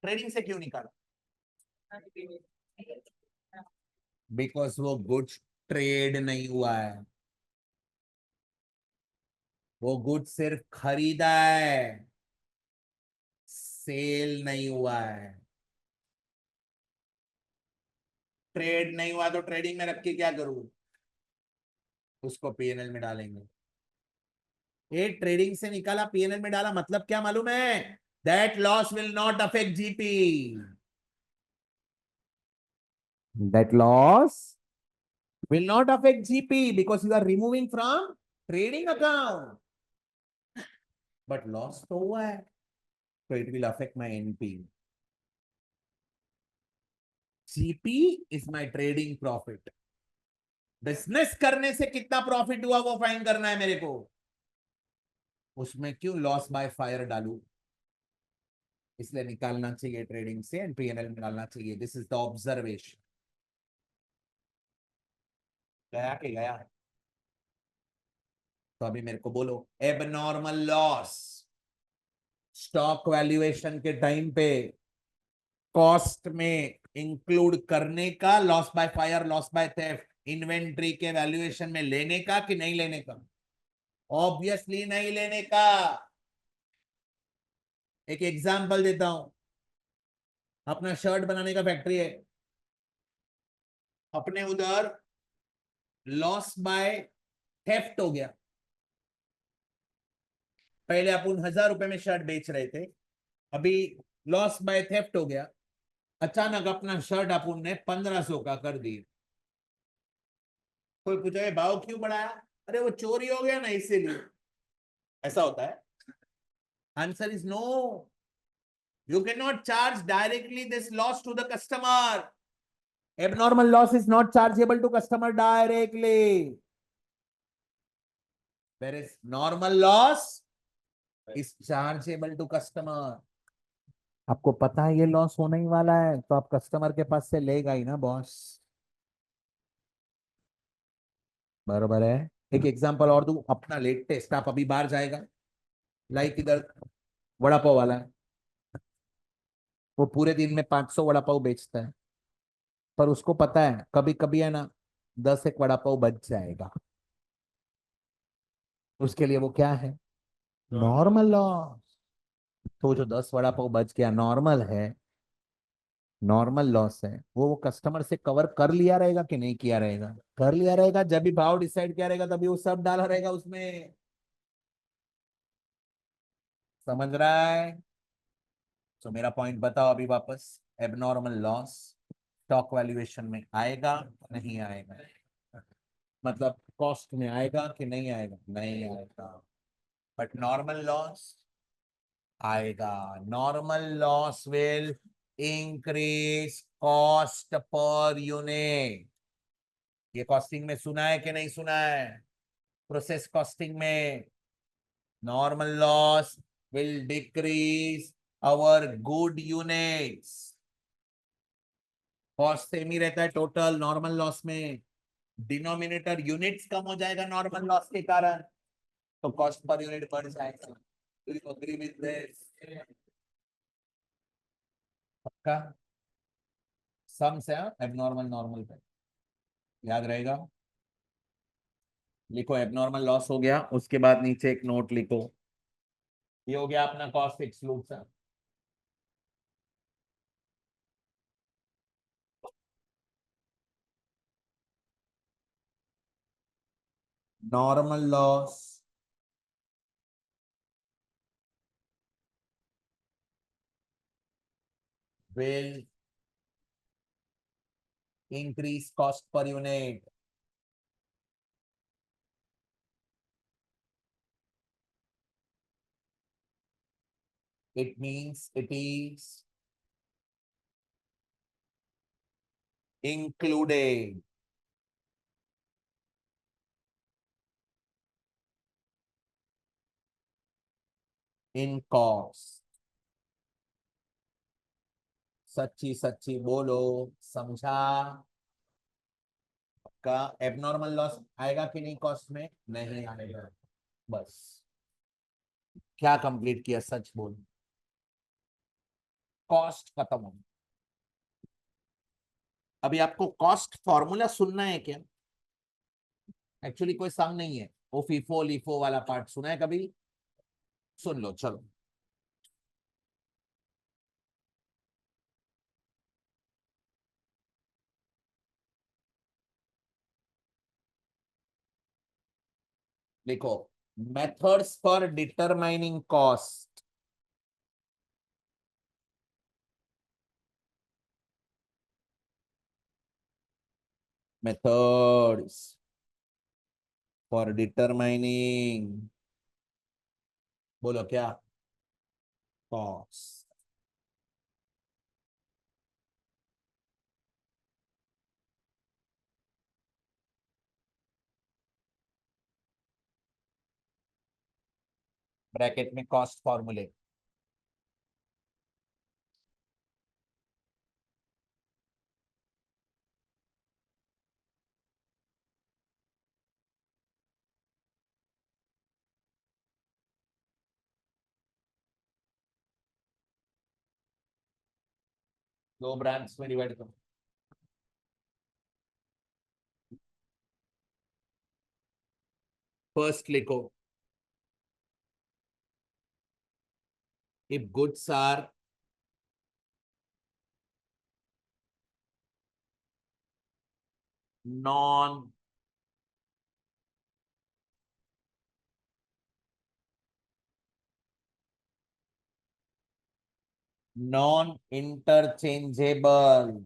ट्रेडिंग से क्यों निकालो? बिकॉज वो गुड्स ट्रेड नहीं हुआ है, वो गुड्स सिर्फ खरीदा है, सेल नहीं हुआ है। ट्रेड नहीं हुआ तो ट्रेडिंग में रख के क्या करूं? उसको पीएनएल में डालेंगे। ये ट्रेडिंग से निकाला, पीएनएल में डाला, मतलब क्या मालूम है? That loss will not affect GP. That loss will not affect GP because you are removing from trading account. But loss तो हुआ है, so it will affect my NP. GP is my trading profit. Business करने से कितना profit हुआ वो find करना है मेरे को। उसमें क्यों लॉस बाय फायर डालू? इसलिए निकालना चाहिए ट्रेडिंग से एंड पीएनएल में डालना चाहिए। This is the observation. गया कि गया? तो अभी मेरे को बोलो, एबनॉर्मल लॉस स्टॉक वैल्यूएशन के टाइम पे कॉस्ट में इंक्लूड करने का, loss by fire, loss by theft inventory के वैल्यूएशन में लेने का कि नहीं लेने का? ऑब्वियसली नहीं लेने का। एक एग्जांपल देता हूं। अपना शर्ट बनाने का फैक्ट्री है, अपने उधर लॉस बाय थेफ्ट हो गया। पहले अपन 1000 रुपए में शर्ट बेच रहे थे, अभी लॉस बाय थेफ्ट हो गया। अचानक अपना शर्ट अपन ने 1500 का कर दिया। कोई पूछे भाव क्यों बढ़ाया? अरे वो चोरी हो गया ना इसीलिए। ऐसा होता है? Answer is no. You cannot charge directly this loss to the customer. Abnormal loss is not chargeable to customer directly. Whereas normal loss is chargeable to customer. आपको पता है ये लॉस होने ही वाला है तो आप कस्टमर के पास से लेगा ही ना बॉस। बराबर है। एक एग्जांपल और दूं, अपना लेटेस्ट, आप अभी बाहर जाएगा, लाइक इधर वड़ा पाव वाला है, वो पूरे दिन में 500 वड़ा पाव बेचता है, पर उसको पता है कभी कभी है ना 10 एक वड़ा पाव बच जाएगा। उसके लिए वो क्या है? Normal loss. तो जो 10 वड़ा पाव बच गया नॉर्मल है, नॉर्मल लॉस है, वो कस्टमर से कवर कर लिया रहेगा कि नहीं किया रहेगा? कर लिया रहेगा। जब भी भाव डिसाइड किया रहेगा तभी वो सब डाला रहेगा उसमें। समझ रहा है? तो मेरा पॉइंट बताओ अभी वापस। एबनॉर्मल लॉस स्टॉक वैल्यूएशन में आएगा नहीं आएगा? मतलब कॉस्ट में आएगा कि नहीं आएगा? नहीं आएगा। बट नॉर्मल लॉस आएगा। Normal loss will increase cost per unit. ये कॉस्टिंग में सुना है कि नहीं सुना है? प्रोसेस कॉस्टिंग में normal loss will decrease our good units. Cost same ही रहता है टोटल नॉर्मल लॉस में, डिनोमिनेटर यूनिट्स कम हो जाएगा नॉर्मल लॉस के कारण, तो कॉस्ट पर यूनिट बढ़ जाएगा। Do you agree with this? पक्का? सम से एबनॉर्मल नॉर्मल पे याद रहेगा। लिखो एबनॉर्मल लॉस हो गया, उसके बाद नीचे एक नोट लिखो, ये हो गया अपना cost exclude. Normal loss will increase cost per unit. It means it is included in cost. सच्ची सच्ची बोलो, समझा? का एबनॉर्मल लॉस आएगा कि नहीं कॉस्ट में? नहीं आएगा। बस क्या कंप्लीट किया, सच बोल। कॉस्ट खत्म हो। अभी आपको कॉस्ट फॉर्मूला सुनना है क्या? एक्चुअली कोई सम नहीं है, वो फीफो लिफो वाला पार्ट सुना है कभी? सुन लो चलो। लिखो methods for determining cost. methods for determining, बोलो क्या? कॉस्ट। ब्रैकेट में कॉस्ट फॉर्मूले। दो ब्रांच में डिवाइड करो। फर्स्ट लिखो if goods are non non interchangeable,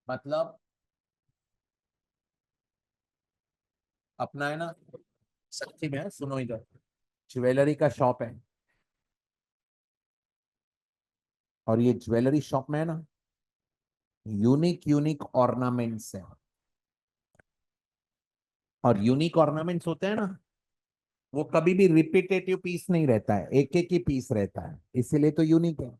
मतलब अपना है ना, सच्ची में सुनो इधर, ज्वेलरी का शॉप है और ये ज्वेलरी शॉप में है ना यूनिक यूनिक ऑर्नामेंट्स है, और यूनिक ऑर्नामेंट्स होते हैं ना वो कभी भी रिपीटेटिव पीस नहीं रहता है, एक एक ही पीस रहता है, इसीलिए तो यूनिक है।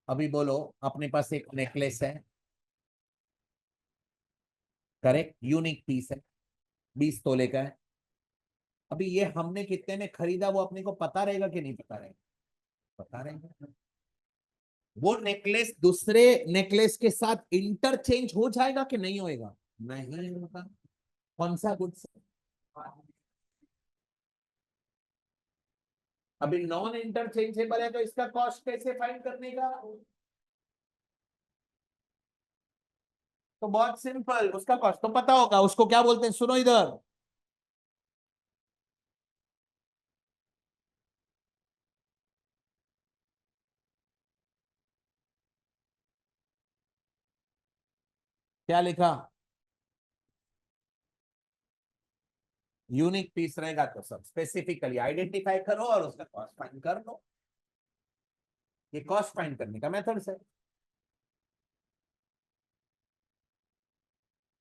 अभी बोलो अपने पास एक नेकलेस है, करेक्ट, यूनिक पीस है, 20 तोले का है। अभी ये हमने कितने में खरीदा वो अपने को पता रहेगा कि नहीं पता रहेगा? पता रहेगा। वो नेकलेस दूसरे नेकलेस के साथ इंटरचेंज हो जाएगा कि नहीं होएगा? नहीं होगा। कौन सा गुड्स? अभी नॉन इंटरचेंजेबल है तो इसका कॉस्ट कैसे फाइंड करने का? तो बहुत सिंपल, उसका कॉस्ट तो पता होगा, उसको क्या बोलते हैं, सुनो इधर। क्या लिखा? यूनिक पीस रहेगा तो सब स्पेसिफिकली आइडेंटिफाई करो और उसका कॉस्ट फाइंड कर लो। ये कॉस्ट फाइंड करने का मेथड है।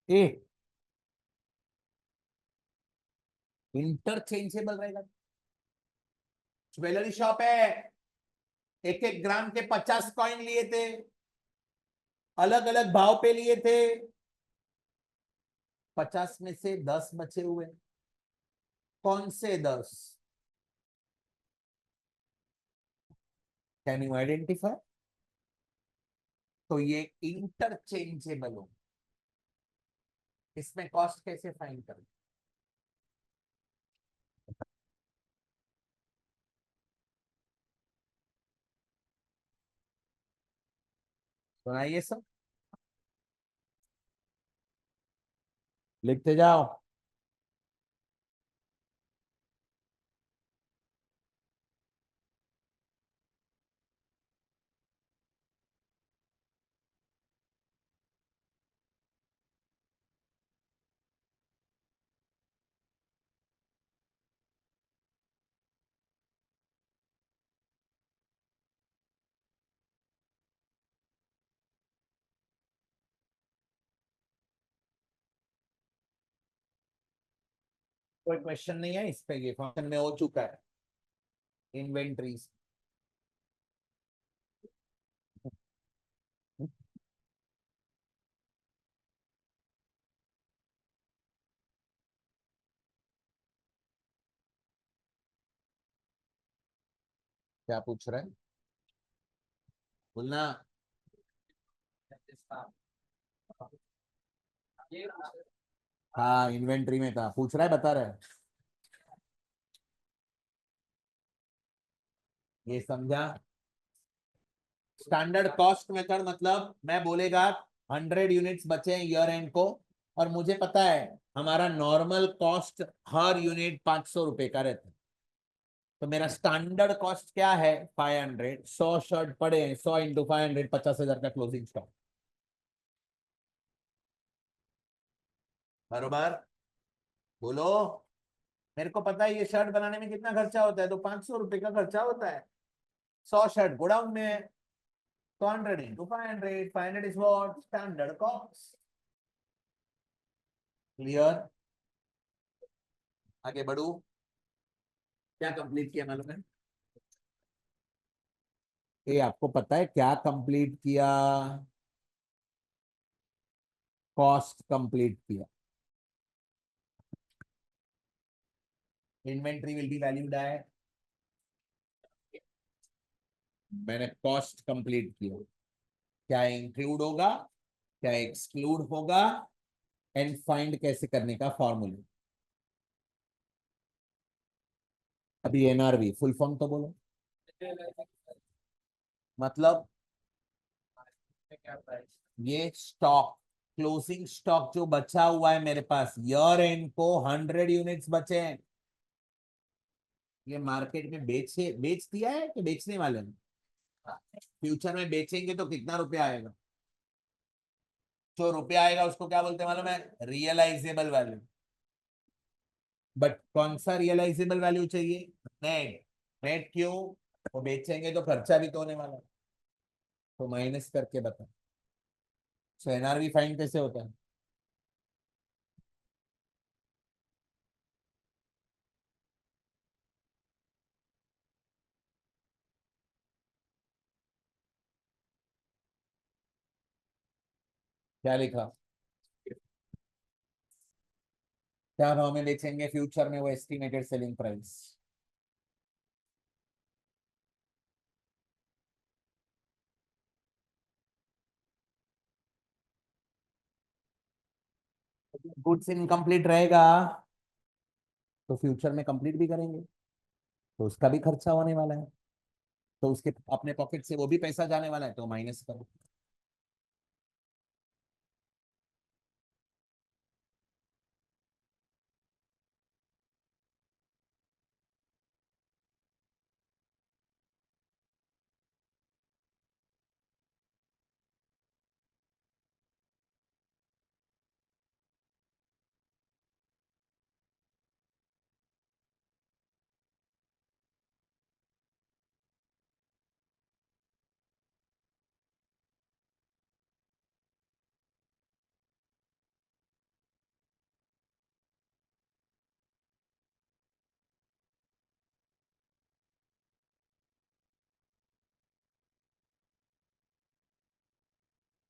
ए इंटरचेंजेबल रहेगा। ज्वेलरी शॉप है, एक एक ग्राम के 50 कॉइन लिए थे, अलग अलग भाव पे लिए थे, 50 में से 10 बचे हुए। कौन से 10? Can you identify? तो ये इंटरचेंजेबल हो। इसमें कॉस्ट कैसे फाइंड करें? सुनाइए सब, लिखते जाओ। कोई क्वेश्चन नहीं है इस पे, ये फंक्शन में हो चुका है। इन्वेंट्रीज क्या पूछ रहे हैं? बोलना। हाँ इन्वेंट्री में था, पूछ रहा है, बता रहा है। ये समझा? स्टैंडर्ड कॉस्ट मेथड मतलब मैं बोलेगा 100 यूनिट्स बचे हैं ईयर एंड को, और मुझे पता है हमारा नॉर्मल कॉस्ट हर यूनिट 500 रुपए का रहता है। तो मेरा स्टैंडर्ड कॉस्ट क्या है? 500। 100 शर्ट पड़े हैं, 100 इंटू 500, 50,000 का क्लोजिंग स्टॉक। बरोबर? बोलो। मेरे को पता है ये शर्ट बनाने में कितना खर्चा होता है, तो 500 रुपए का खर्चा होता है। 100 शर्ट गोडाउन में है, तो 100 into 500, 500 is what standard cost. Clear? आगे बढ़ू। क्या कंप्लीट किया मालूम है? ये आपको पता है क्या कंप्लीट किया? कॉस्ट कंप्लीट किया। इन्वेंट्री विल बी वैल्यूड है। मैंने कॉस्ट कंप्लीट किया। क्या इंक्लूड होगा, क्या एक्सक्लूड होगा, एंड फाइंड कैसे करने का फॉर्मूला। अभी एनआरवी फुल फॉर्म तो बोलो। मतलब ये स्टॉक, क्लोजिंग स्टॉक जो बचा हुआ है मेरे पास, ईयर एंड को 100 यूनिट्स बचे हैं। ये मार्केट में बेच दिया है कि बेचने वाले हैं? फ्यूचर में बेचेंगे तो कितना रुपया आएगा? जो रुपया आएगा उसको क्या बोलते हैं मालूम है? Realisable value. बट कौन सा रियलाइजेबल वैल्यू चाहिए? नेट। नेट क्यों? वो बेचेंगे तो खर्चा भी तो होने वाला है। तो माइनस करके बता। सो एनआरवी फाइंड कैसे होता है? क्या लिखा? क्या भाव में बेचेंगे फ्यूचर में वो estimated selling price. Goods incomplete रहेगा तो फ्यूचर में कंप्लीट भी करेंगे, तो उसका भी खर्चा होने वाला है, तो उसके अपने पॉकेट से वो भी पैसा जाने वाला है, तो माइनस करो।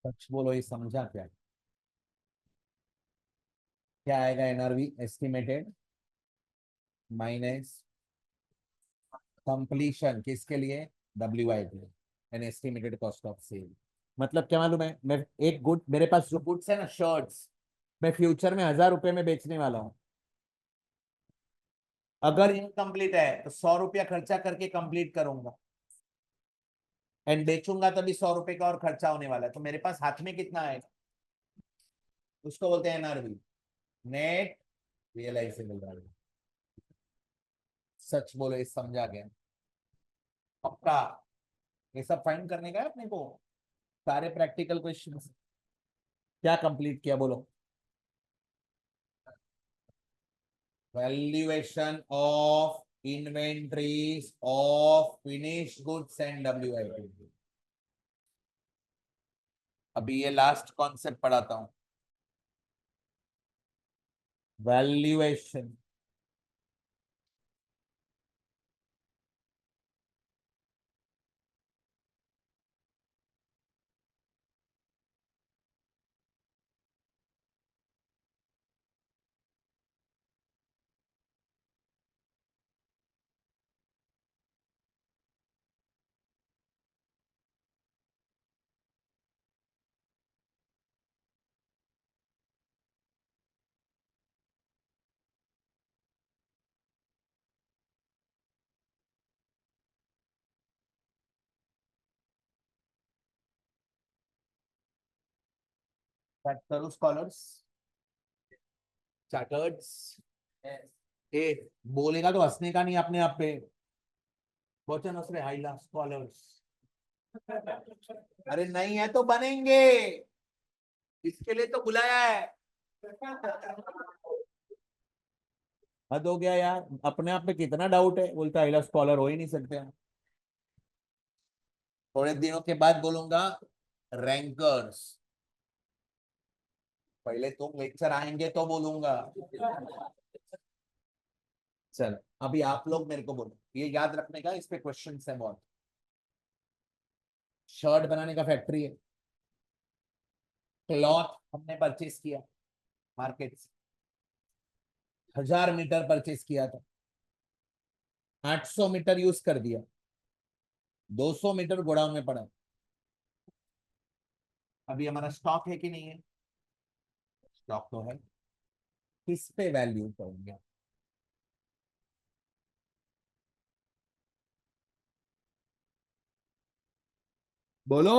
सच बोलो, ये समझा क्या? क्या आएगा? एनआरवी एस्टिमेटेड माइनस कंप्लीशन किसके लिए? डब्ल्यू आई के लिए, an estimated cost of sale. मतलब क्या मालूम है, मैं एक गुड, मेरे पास जो गुड्स है ना, शर्ट्स, मैं फ्यूचर में 1000 रुपए में बेचने वाला हूँ। अगर इनकम्प्लीट है तो 100 रुपया खर्चा करके कंप्लीट करूंगा, एंड बेचूंगा तभी 100 रुपए का और खर्चा होने वाला है, तो मेरे पास हाथ में कितना है? उसको बोलते हैं एनआरवी, नेट रियलाइजेबल वैल्यू। सच बोलो, ये समझा गया? पक्का? ये सब फाइंड करने का है अपने को, सारे प्रैक्टिकल क्वेश्चन। क्या कंप्लीट किया बोलो? Valuation of inventories of finished goods and WIP. अभी ये लास्ट कॉन्सेप्ट पढ़ाता हूं, वैल्यूएशन। करो स्कॉलर्स, चार्टर्ड्स। ए, बोलेगा तो हंसने का नहीं अपने आप पे। क्वेश्चन उसमें हाइला स्कॉलर्स। अरे नहीं है तो बनेंगे, इसके लिए तो बुलाया है। हद हो गया यार, अपने आप में कितना डाउट है, बोलता हाइला स्कॉलर हो ही नहीं सकते हम। थोड़े दिनों के बाद बोलूंगा रैंकर्स। पहले तुम लेक्चर आएंगे तो बोलूंगा। चल, अभी आप लोग मेरे को बोलो, ये याद रखने का, इस पे क्वेश्चन है बहुत। शर्ट बनाने का फैक्ट्री है, क्लॉथ हमने परचेस किया मार्केट से, 1000 मीटर परचेस किया था, 800 मीटर यूज कर दिया, 200 मीटर गोडाउन में पड़ा। अभी हमारा स्टॉक है कि नहीं है? स्टॉक तो है, किस पे वैल्यू करेंगे? बोलो।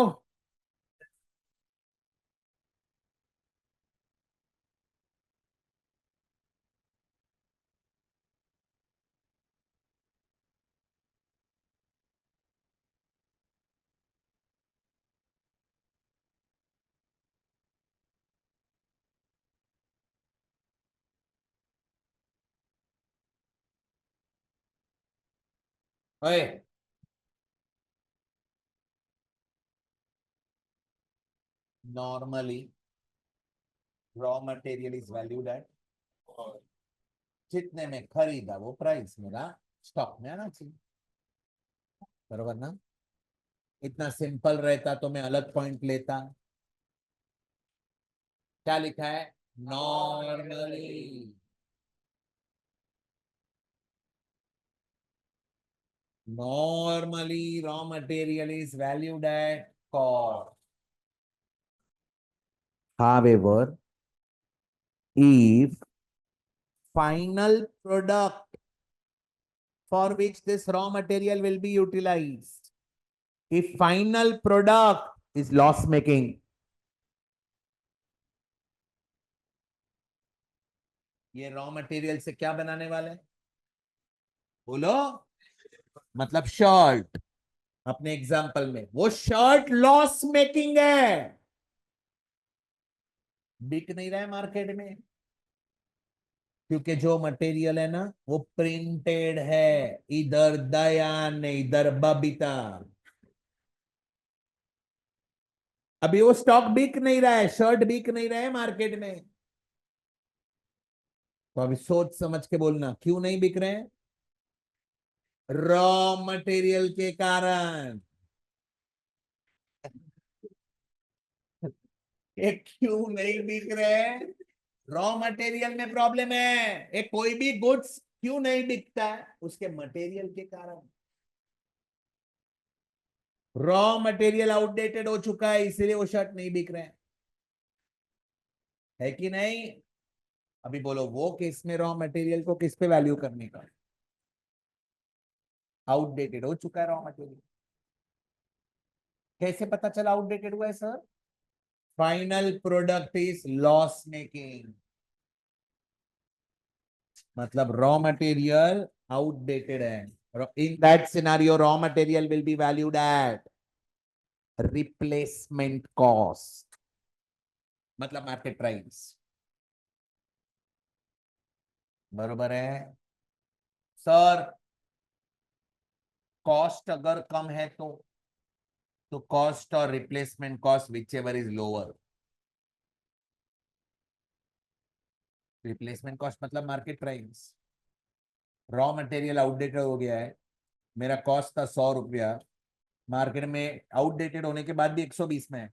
ओए, normally raw material is valued at, जितने में खरीदा वो प्राइस मेरा स्टॉक में आना चाहिए, बरोबर ना? इतना सिंपल रहता तो मैं अलग पॉइंट लेता। क्या लिखा है? Normally, normally raw material is valued at cost. However, if final product for which this raw material will be utilized, if final product is loss making, ये रॉ मटेरियल से क्या बनाने वाले हैं? बोलो। मतलब शर्ट, अपने एग्जांपल में वो शर्ट लॉस मेकिंग है, बिक नहीं रहा है मार्केट में, क्योंकि जो मटेरियल है ना वो प्रिंटेड है, इधर दयान ने इधर बबीता। अभी वो स्टॉक बिक नहीं रहा है, शर्ट बिक नहीं रहा है मार्केट में, तो अभी सोच समझ के बोलना क्यों नहीं बिक रहे हैं? रॉ मटेरियल के कारण। ये क्यों नहीं बिक रहे? रॉ मटेरियल में प्रॉब्लम है। एक कोई भी गुड्स क्यों नहीं बिकता है? उसके मटेरियल के कारण। रॉ मटेरियल आउटडेटेड हो चुका है, इसीलिए वो शर्ट नहीं बिक रहे हैं, है कि नहीं? अभी बोलो वो किस में रॉ मटेरियल को किस पे वैल्यू करने का? आउटडेटेड हो चुका है रॉ मटेरियल। कैसे पता चला आउटडेटेड हुआ है sir? Final product is loss making, मतलब रॉ मटेरियल आउटडेटेड है। In that scenario raw material will be valued eight replacement cost, मतलब मार्केट प्राइस। बरोबर है सर? कॉस्ट अगर कम है तो कॉस्ट और replacement cost whichever is lower. Replacement cost मतलब market price. Raw material outdated हो गया है, मेरा कॉस्ट था 100 रुपया, मार्केट में आउटडेटेड होने के बाद भी 120 में है,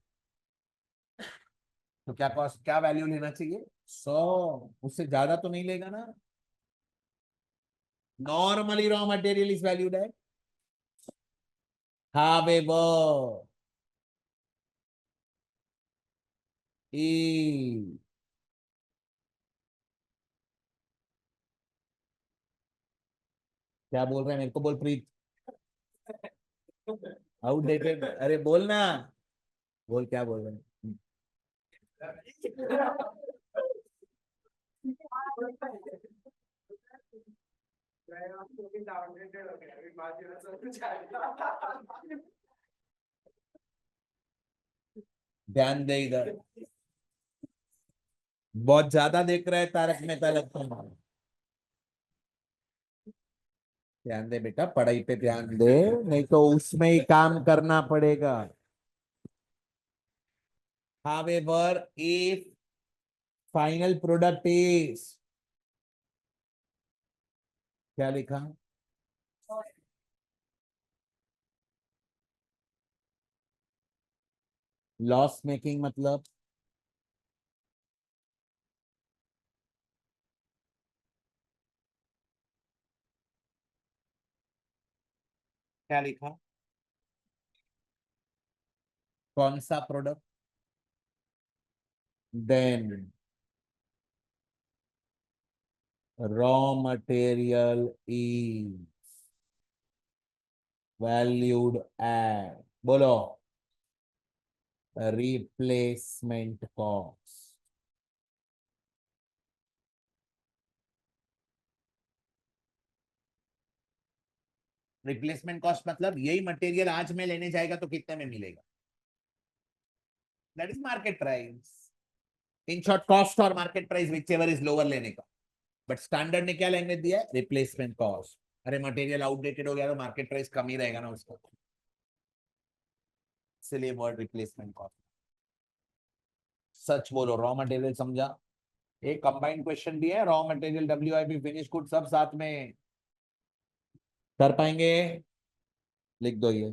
तो क्या कॉस्ट, क्या वैल्यू लेना चाहिए? 100। उससे ज्यादा तो नहीं लेगा ना? Normally raw material is valued है। However, E क्या बोल रहे हैं? मेरे को बोल प्रीत। आउटडेटेड, अरे बोलना, बोल क्या बोल रहे हैं? ध्यान दे इधर, बहुत ज्यादा देख रहा है तारक मेहता लगता है। ध्यान दे बेटा, पढ़ाई पे ध्यान दे, नहीं तो उसमें ही काम करना पड़ेगा। However, if final product is, क्या लिखा? लॉस मेकिंग मतलब क्या लिखा? कौन सा product? Then raw material is valued at, बोलो, replacement cost। रिप्लेसमेंट कॉस्ट मतलब यही मटेरियल आज में लेने जाएगा तो कितने में मिलेगा, that is market price. In short cost और market price whichever is lower लेने का, बट स्टैंडर्ड ने क्या लैंग्वेज दिया है? Replacement cost. अरे मटेरियल आउटडेटेड हो गया तो मार्केट प्राइस कम ही रहेगा ना उसका, इसलिए वर्ड रिप्लेसमेंट कॉस्ट। सच बोलो, रॉ मटेरियल समझा? एक कंबाइंड क्वेश्चन भी है, raw material WIP finish good सब साथ में कर पाएंगे? लिख दो ये।